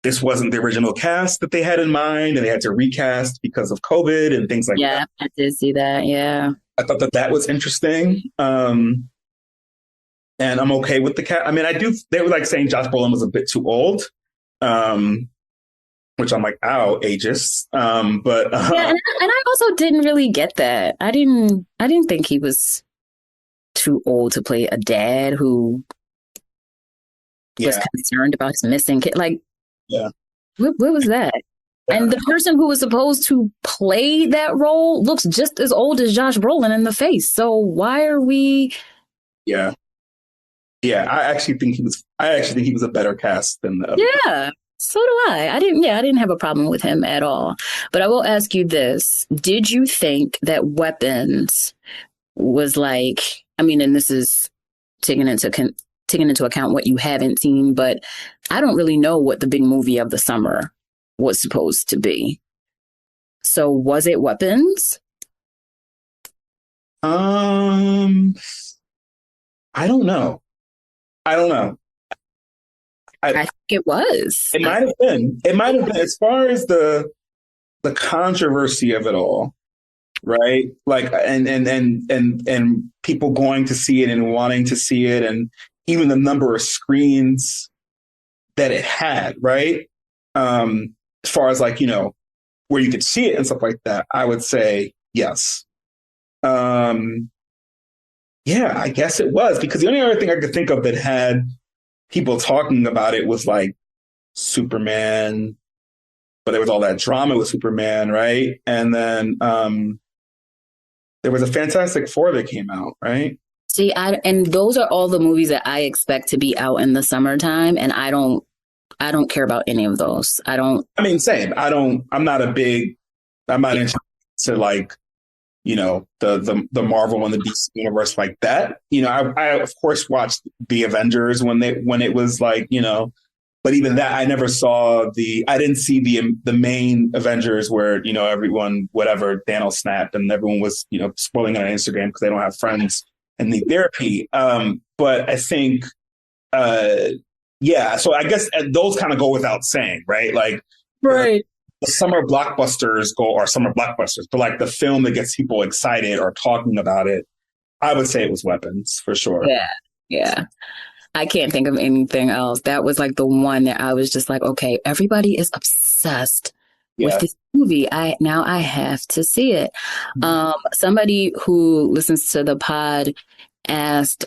this wasn't the original cast that they had in mind and they had to recast because of COVID and things like that. Yeah, I did see that. Yeah. I thought that was interesting. And I'm okay with the cast. I mean, they were like saying Josh Brolin was a bit too old. Which I'm like, ow, ageist. But yeah, and I also didn't really get that. I didn't think he was too old to play a dad who was concerned about his missing kid. Like, what was that? And the person who was supposed to play that role looks just as old as Josh Brolin in the face. So why are we? Yeah. I actually think he was a better cast than the. Yeah. So do I. I didn't have a problem with him at all. But I will ask you this. Did you think that Weapons was like, I mean, and this is taking into account what you haven't seen, but I don't really know what the big movie of the summer was supposed to be. So was it Weapons? I don't know. I think it was. It might have been. It might have been. As far as the controversy of it all, right? Like, and people going to see it and wanting to see it, and even the number of screens that it had, right? As far as like, where you could see it and stuff like that, I would say yes. Yeah, I guess it was, because the only other thing I could think of that had people talking about it was like Superman, but there was all that drama with Superman, right? And then there was a Fantastic Four that came out, right? See, and those are all the movies that I expect to be out in the summertime, and I don't care about any of those. I mean, same. I'm not into like, the Marvel and the DC universe like that. I of course watched the Avengers when it was like, but even that, I never saw I didn't see the main Avengers where, everyone, whatever, Thanos snapped and everyone was, spoiling it on Instagram because they don't have friends and need therapy. But I think, yeah, so I guess those kind of go without saying, right? Like, right. The summer blockbusters but like the film that gets people excited or talking about it, I would say it was Weapons for sure. Yeah. I can't think of anything else. That was like the one that I was just like, okay, everybody is obsessed with this movie. I have to see it. Somebody who listens to the pod asked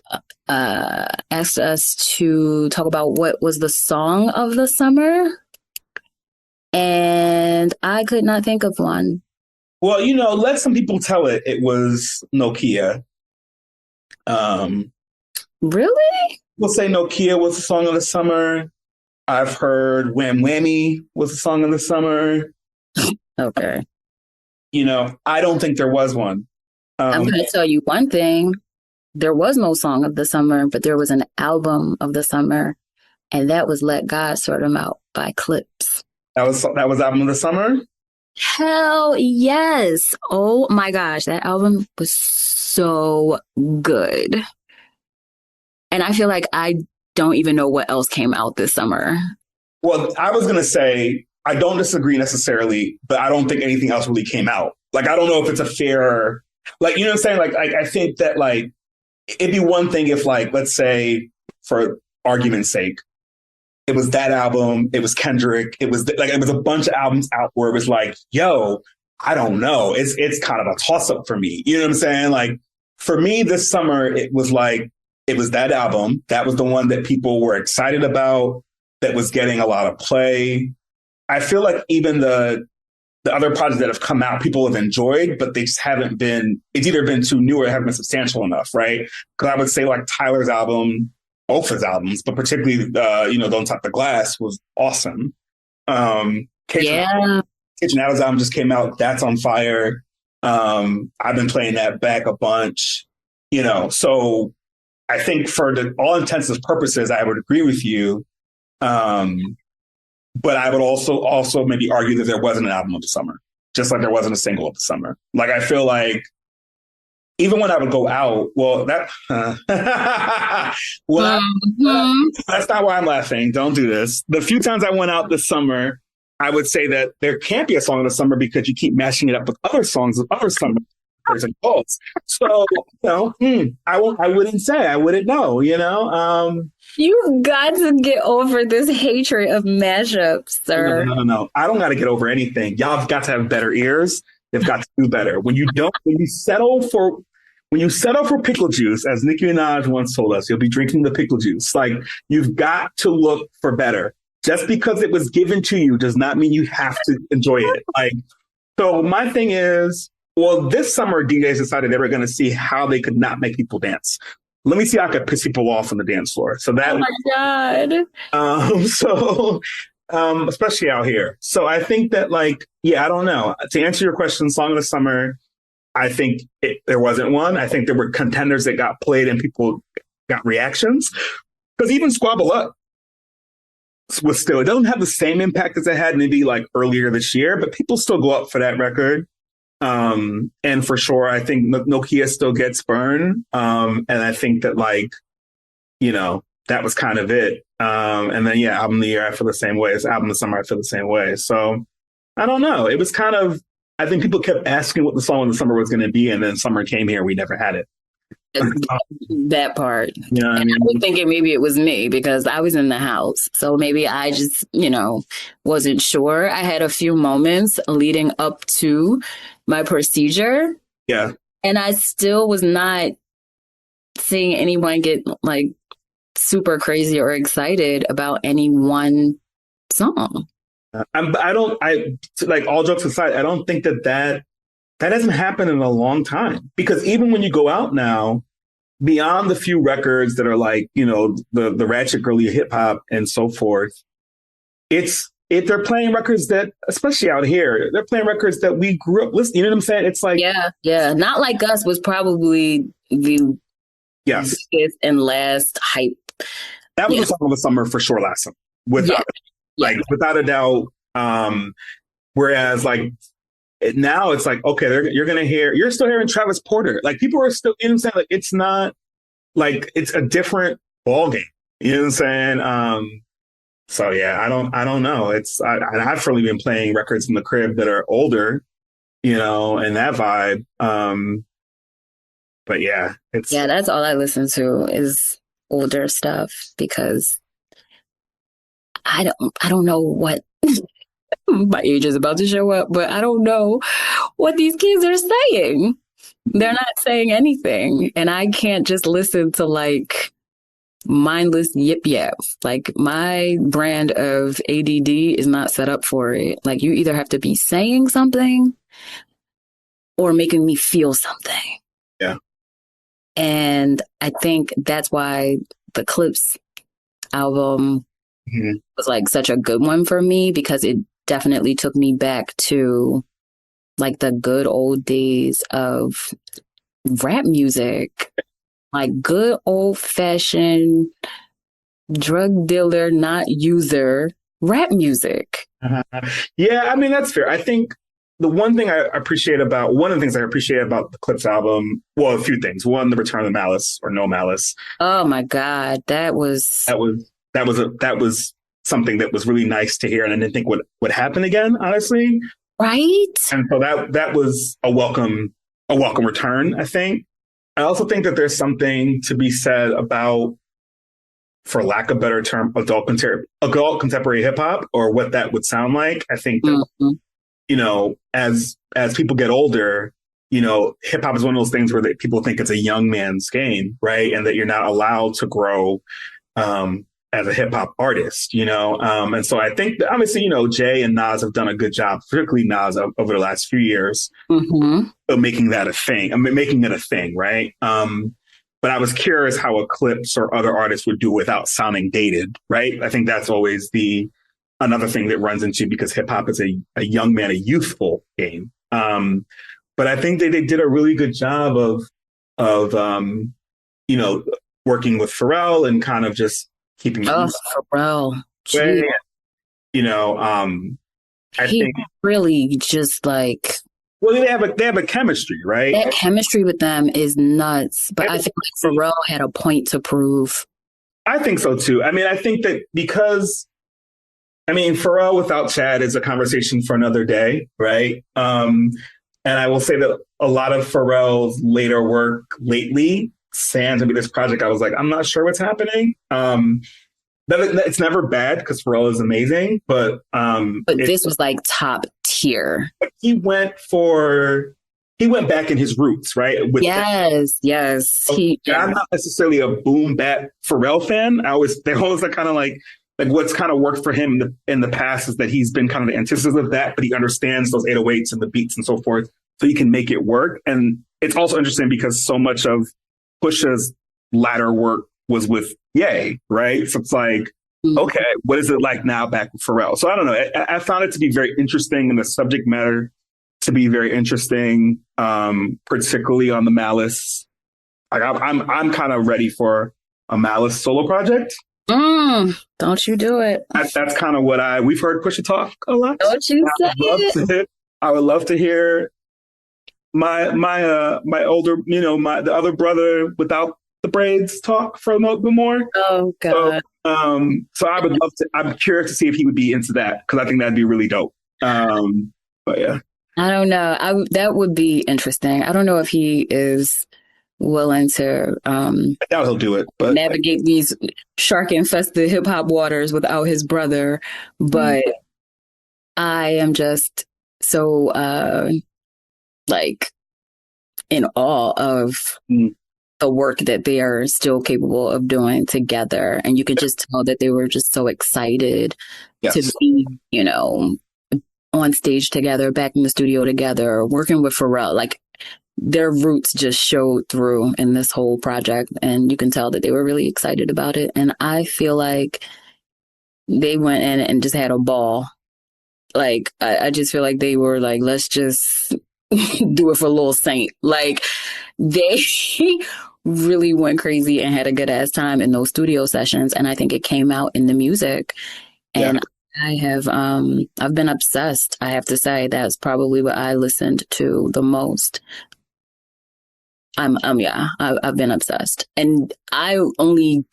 us to talk about what was the song of the summer. And I could not think of one. Well, let some people tell it. It was Nokia. Really? We'll say Nokia was the song of the summer. I've heard Wham Whammy was the song of the summer. Okay. I don't think there was one. I'm going to tell you one thing. There was no song of the summer, but there was an album of the summer, and that was Let God Sort 'Em Out by Clips. That was album of the summer? Hell yes. Oh my gosh. That album was so good. And I feel like I don't even know what else came out this summer. Well, I was going to say, I don't disagree necessarily, but I don't think anything else really came out. Like, I don't know if it's a fair, like, you know what I'm saying? Like, I think that, like, it'd be one thing if, like, let's say, for argument's sake, it was that album, it was Kendrick, it was a bunch of albums out where it was like, yo, I don't know. It's kind of a toss-up for me. You know what I'm saying? Like, for me this summer, it was that album. That was the one that people were excited about, that was getting a lot of play. I feel like even the other projects that have come out, people have enjoyed, but they just haven't been, it's either been too new or haven't been substantial enough, right? Because I would say like Tyler's album, both his albums, but particularly, Don't Top the Glass was awesome. Kitchen Adams album just came out. That's on fire. I've been playing that back a bunch, so I think for all intents and purposes, I would agree with you. But I would also maybe argue that there wasn't an album of the summer, just like there wasn't a single of the summer. Like, I feel like even when I would go out, that's not why I'm laughing. Don't do this. The few times I went out this summer, I would say that there can't be a song of the summer because you keep mashing it up with other songs of other summer. So, I wouldn't know, You've got to get over this hatred of mashups, sir. No. I don't got to get over anything. Y'all have got to have better ears. They've got to do better. When you settle for pickle juice, as Nicki Minaj once told us, you'll be drinking the pickle juice. Like, you've got to look for better. Just because it was given to you does not mean you have to enjoy it. Like, so my thing is, well, this summer DJs decided they were going to see how they could not make people dance. Let me see how I could piss people off on the dance floor. So that, oh my God. Especially out here. So I think that, like, I don't know. To answer your question, song of the summer, I think there wasn't one. I think there were contenders that got played and people got reactions. Because even Squabble Up was still, it doesn't have the same impact as it had maybe like earlier this year, but people still go up for that record. And for sure, I think Nokia still gets burned. And I think that, like, that was kind of it. And then, yeah, album of the year, I feel the same way. As album of the summer, I feel the same way. So I don't know. It was kind of, I think people kept asking what the song of the summer was going to be. And then summer came here. We never had it. That part. You know what I mean? I was thinking maybe it was me because I was in the house. So maybe I just, wasn't sure. I had a few moments leading up to my procedure. Yeah. And I still was not seeing anyone get like super crazy or excited about any one song. Like all jokes aside, I don't think that hasn't happened in a long time, because even when you go out now, beyond the few records that are like, the ratchet girly hip hop and so forth, they're playing records that, especially out here, they're playing records that we grew up listening. You know what I'm saying? It's like, yeah. Not Like Us was probably the biggest and last hype. That was the song of the summer for sure last summer, without a doubt. Whereas like now it's like, okay, you're still hearing Travis Porter. Like people are still, you know what I'm saying? Like it's not like it's a different ballgame. You know what I'm saying? So yeah, I don't know. I've really been playing records in the crib that are older, and that vibe. But yeah, that's all I listen to is older stuff, because I don't know what my age is about to show up, but I don't know what these kids are saying. They're not saying anything, and I can't just listen to like mindless yip yap. Like my brand of ADD is not set up for it. Like you either have to be saying something or making me feel something. Yeah. And I think that's why the Clips album was like such a good one for me, because it definitely took me back to like the good old days of rap music, like good old fashioned drug dealer, not user rap music. Yeah, I mean, that's fair. I think one of the things I appreciate about the Clips album, well, a few things. One, the return of Malice, or No Malice. Oh my God, that was something that was really nice to hear, and I didn't think would happen again, honestly. Right. And so that was a welcome return, I think. I also think that there's something to be said about, for lack of a better term, adult contemporary hip hop, or what that would sound like. I think that, as people get older, hip hop is one of those things where people think it's a young man's game, right? And that you're not allowed to grow as a hip hop artist, and so I think that obviously, Jay and Nas have done a good job, particularly Nas over the last few years, of making that a thing. I mean, making it a thing, right? But I was curious how Eclipse or other artists would do without sounding dated, right? I think that's always another thing that runs into, because hip hop is a young man, a youthful game. But I think they did a really good job of working with Pharrell and kind of just keeping Pharrell. I think really just like, well, they have a chemistry, right? That chemistry with them is nuts. But I think like Pharrell had a point to prove. I think so too. I mean, I think that because, Pharrell without Chad is a conversation for another day, right? And I will say that a lot of Pharrell's later work lately, sans maybe this project, I was like, I'm not sure what's happening. It's never bad, because Pharrell is amazing, but this was like top tier. He went back in his roots, right? Yes. I'm not necessarily a boom bap Pharrell fan. They always kind of like what's kind of worked for him in the past is that he's been kind of the antithesis of that, but he understands those 808s and the beats and so forth, so he can make it work. And it's also interesting because so much of Pusha's latter work was with Ye, right? So it's like, okay, what is it like now back with Pharrell? So I don't know. I found it to be very interesting, and the subject matter to be very interesting, particularly on the Malice. Like I'm kind of ready for a Malice solo project. Don't you do it. That's kind of what we've heard Pusha talk a lot. Don't you say it. I would love to hear my older, the other brother without the braids talk for a little bit more. Oh So, God. so I would love to. I'm curious to see if he would be into that because I think that'd be really dope. But yeah, I don't know. That would be interesting. I don't know if he is willing to I doubt he'll do it. But navigate these shark infested hip hop waters without his brother. But I am just so like in awe of the work that they are still capable of doing together. And you could just tell that they were just so excited to be, on stage together, back in the studio together, working with Pharrell. Like their roots just showed through in this whole project. And you can tell that they were really excited about it. And I feel like they went in and just had a ball. Like, I just feel like they were like, let's just do it for Lil Saint. Like, they really went crazy and had a good ass time in those studio sessions. And I think it came out in the music. And I have, I've been obsessed. I have to say that's probably what I listened to the most. I've been obsessed. And I only,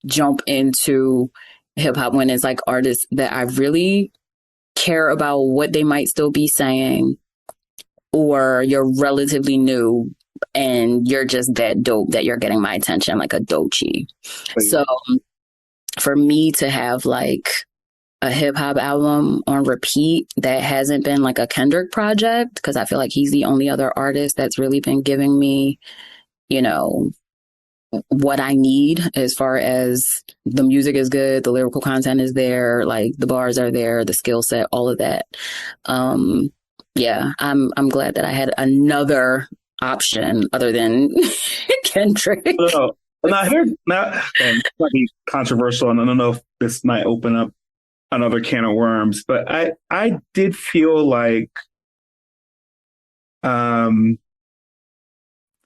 jump into hip hop when it's like artists that I really care about what they might still be saying, or you're relatively new and you're just that dope that you're getting my attention, like a Doechii. So for me to have like a hip hop album on repeat that hasn't been like a Kendrick project, because I feel like he's the only other artist that's really been giving me, what I need as far as the music is good, the lyrical content is there, like the bars are there, the skill set, all of that. I'm glad that I had another option other than Kendrick. And I hear now, and this might be controversial, and I don't know if this might open up another can of worms, but I did feel like,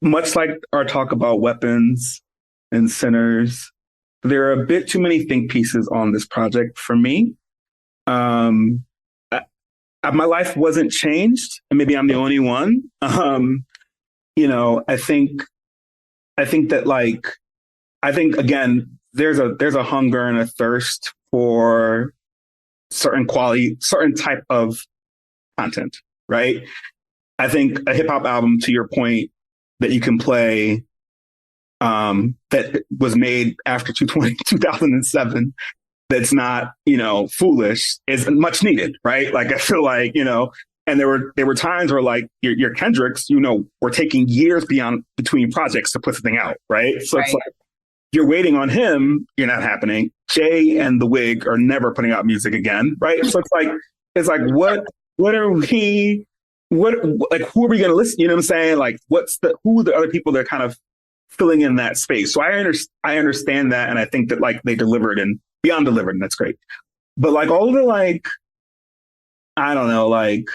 much like our talk about weapons and sinners, there are a bit too many think pieces on this project for me. My life wasn't changed, and maybe I'm the only one. I think again, there's a hunger and a thirst for certain quality, certain type of content, right? I think a hip hop album, to your point, that you can play, that was made after 2007, that's not, foolish, is much needed, right? Like I feel like, and there were times where like your Kendricks, were taking years between projects to put something out, right? So It's like you're waiting on him, you're not happening. Jay and the Wig are never putting out music again, right? So it's like what are we? Who are we going to listen? You know what I'm saying? Like, who are the other people that are kind of filling in that space? So I understand that. And I think that like they delivered and beyond delivered, and that's great. But like all the like, I don't know, like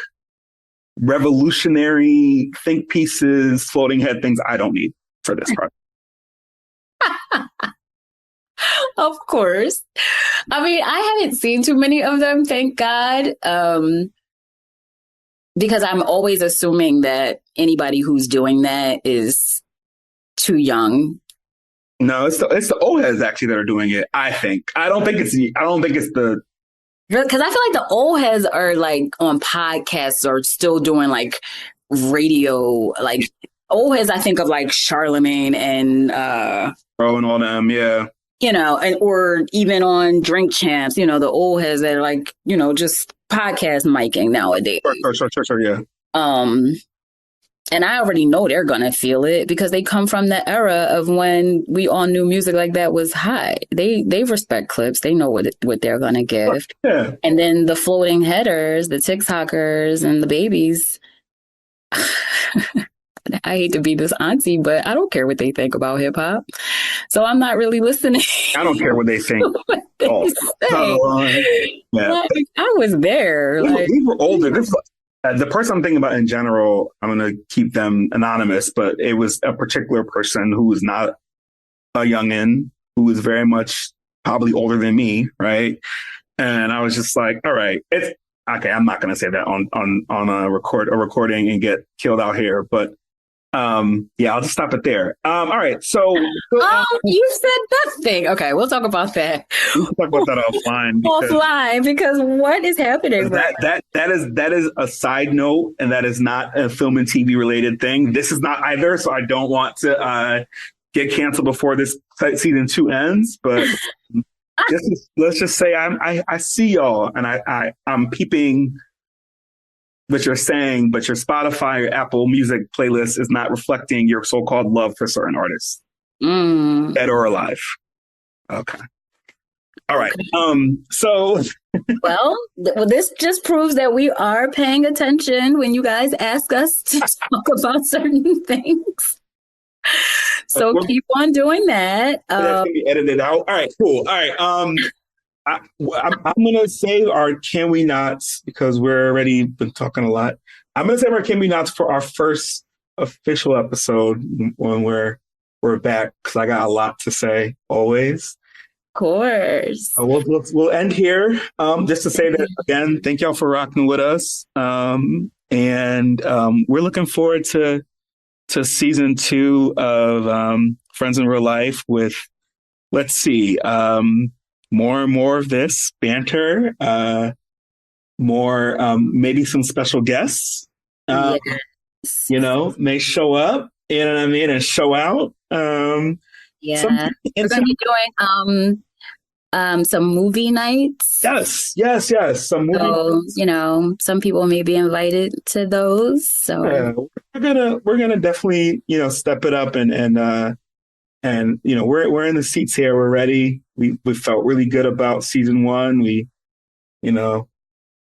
revolutionary think pieces, floating head things, I don't need for this project. Of course. I mean, I haven't seen too many of them, thank God. Because I'm always assuming that anybody who's doing that is too young. No, it's the old heads actually that are doing it. I think. I don't think it's the. Because I feel like the old heads are like on podcasts or still doing like radio. Like old heads, I think of like Charlemagne and and all them, yeah. Or even on Drink Champs, the old heads that are like, just podcast miking nowadays. Sure, yeah. And I already know they're gonna feel it because they come from the era of when we all knew music like that was hot. They respect clips. They know what they're gonna give. Yeah. And then the floating headers, the TikTokers, and the babies. I hate to be this auntie, but I don't care what they think about hip hop. So I'm not really listening. I don't care what they think. Yeah. Like, I was there. We were older. The person I'm thinking about in general, I'm going to keep them anonymous, but it was a particular person who was not a youngin', who was very much probably older than me, right? And I was just like, all right, it's okay. I'm not going to say that on a recording and get killed out here, but Yeah, I'll just stop it there. All right. So, You said nothing. Okay, we'll talk about that. We'll talk about that offline. Because what is happening? That is a side note, and that is not a film and TV related thing. This is not either, so I don't want to get canceled before this season 2 ends. But let's just say I see y'all, and I'm peeping what you're saying, but your Spotify or Apple Music playlist is not reflecting your so-called love for certain artists, dead or alive. Okay. All right. So, well, this just proves that we are paying attention when you guys ask us to talk about certain things. So keep on doing that. That can be edited out. All right. Cool. All right. I'm gonna save our Can We Nots because we're already been talking a lot. I'm gonna save our Can We Nots for our first official episode when we're back, because I got a lot to say always. Of course. We'll end here. Just to say that again, thank y'all for rocking with us. And we're looking forward to season 2 of Friends in Real Life with, let's see, more and more of this banter, more maybe some special guests, Yes. May show up, you know what I mean, and show out. Yeah, we're gonna be doing some movie nights. Yes. Some movie nights. Some people may be invited to those. So we're gonna definitely step it up and we're in the seats here. We're ready. We felt really good about season 1.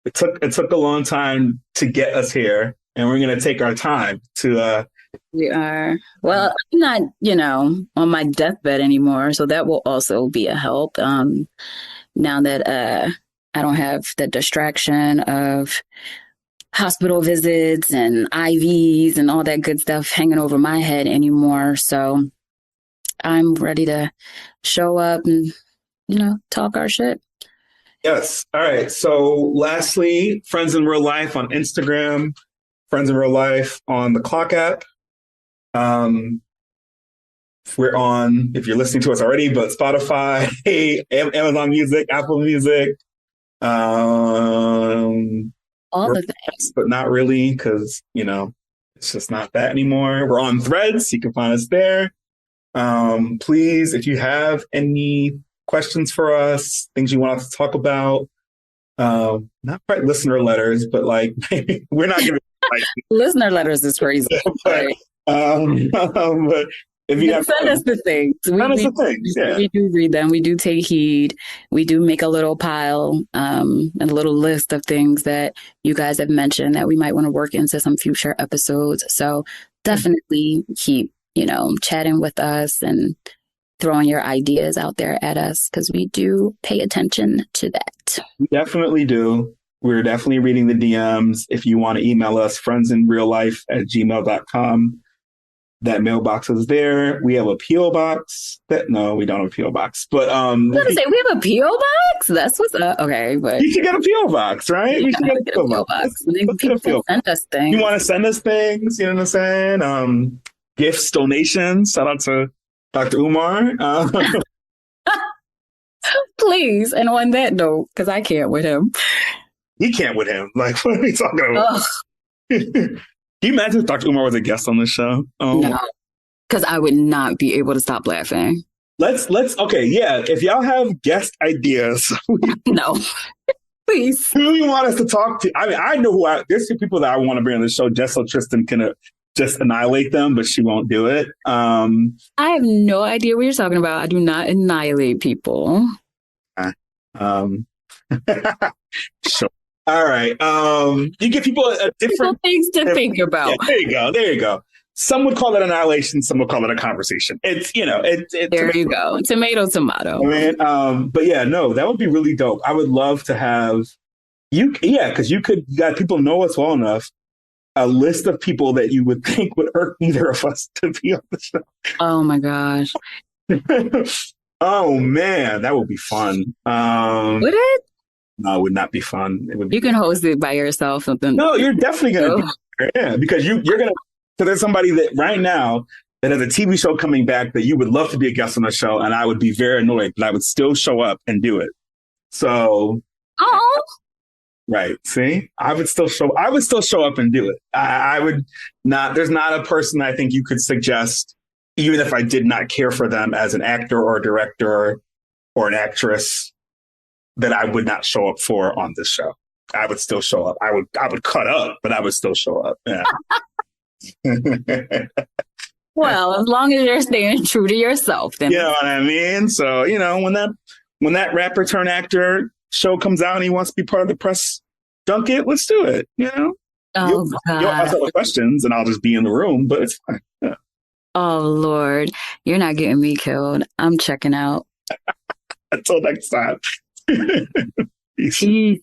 It took a long time to get us here, and we're gonna take our time to. We are. Well, I'm not, on my deathbed anymore, so that will also be a help. Now that I don't have the distraction of hospital visits and IVs and all that good stuff hanging over my head anymore. So I'm ready to show up and, talk our shit. Yes. All right. So lastly, Friends in Real Life on Instagram, Friends in Real Life on the Clock app. We're on, if you're listening to us already, but Spotify, Amazon Music, Apple Music, all the things, but not really, because it's just not that anymore. We're on Threads. You can find us there. Please, if you have any questions for us, things you want us to talk about, not quite listener letters, but we're not giving listener letters is crazy. but if you have send us the things, we do read them. We do take heed. We do make a little pile, a little list of things that you guys have mentioned that we might want to work into some future episodes. So definitely keep, chatting with us and throwing your ideas out there at us, because we do pay attention to that. We definitely do. We're definitely reading the DMs. If you want to email us, friendsinreallife@gmail.com. That mailbox is there. We have a P.O. box. No, we don't have a P.O. box. But I was gonna say, we have a P.O. box? That's what's up. Okay, but you should get a P.O. box, right? You should get a P.O. box. People send us things. You want to send us things? You know what I'm saying? Gifts, donations. Shout out to Dr. Umar. Please. And on that note, because I can't with him. He can't with him. What are we talking about? Can you imagine if Dr. Umar was a guest on this show? Oh. No, because I would not be able to stop laughing. Okay, yeah. If y'all have guest ideas. No. Please. Who do you want us to talk to? I mean, I know there's two people that I want to bring on the show just so Tristan can just annihilate them, but she won't do it. I have no idea what you're talking about. I do not annihilate people. Sure. All right. You give people a different things to think about. Yeah, there you go. Some would call it annihilation. Some would call it a conversation. It's there you go. Tomato. I mean, but yeah, no, that would be really dope. I would love to have you. Yeah, because you got people know us well enough. A list of people that you would think would irk either of us to be on the show. Oh my gosh. Oh man, that would be fun. Would it? No, it would not be fun. You can host it by yourself. No, you're definitely gonna. Yeah, because you're gonna there's somebody that right now that has a TV show coming back that you would love to be a guest on the show, and I would be very annoyed, but I would still show up and do it. So, right. See, I would still show up and do it. I would not, there's not a person I think you could suggest, even if I did not care for them as an actor or a director or an actress, that I would not show up for on this show. I would still show up. I would cut up, but I would still show up. Yeah. Well, as long as you're staying true to yourself, then. You know what I mean? So, when that rapper turn actor show comes out and he wants to be part of the press junket, let's do it. Oh, you'll ask all the questions and I'll just be in the room, but it's fine. Yeah. Oh, Lord. You're not getting me killed. I'm checking out. Until next time. Peace. Peace.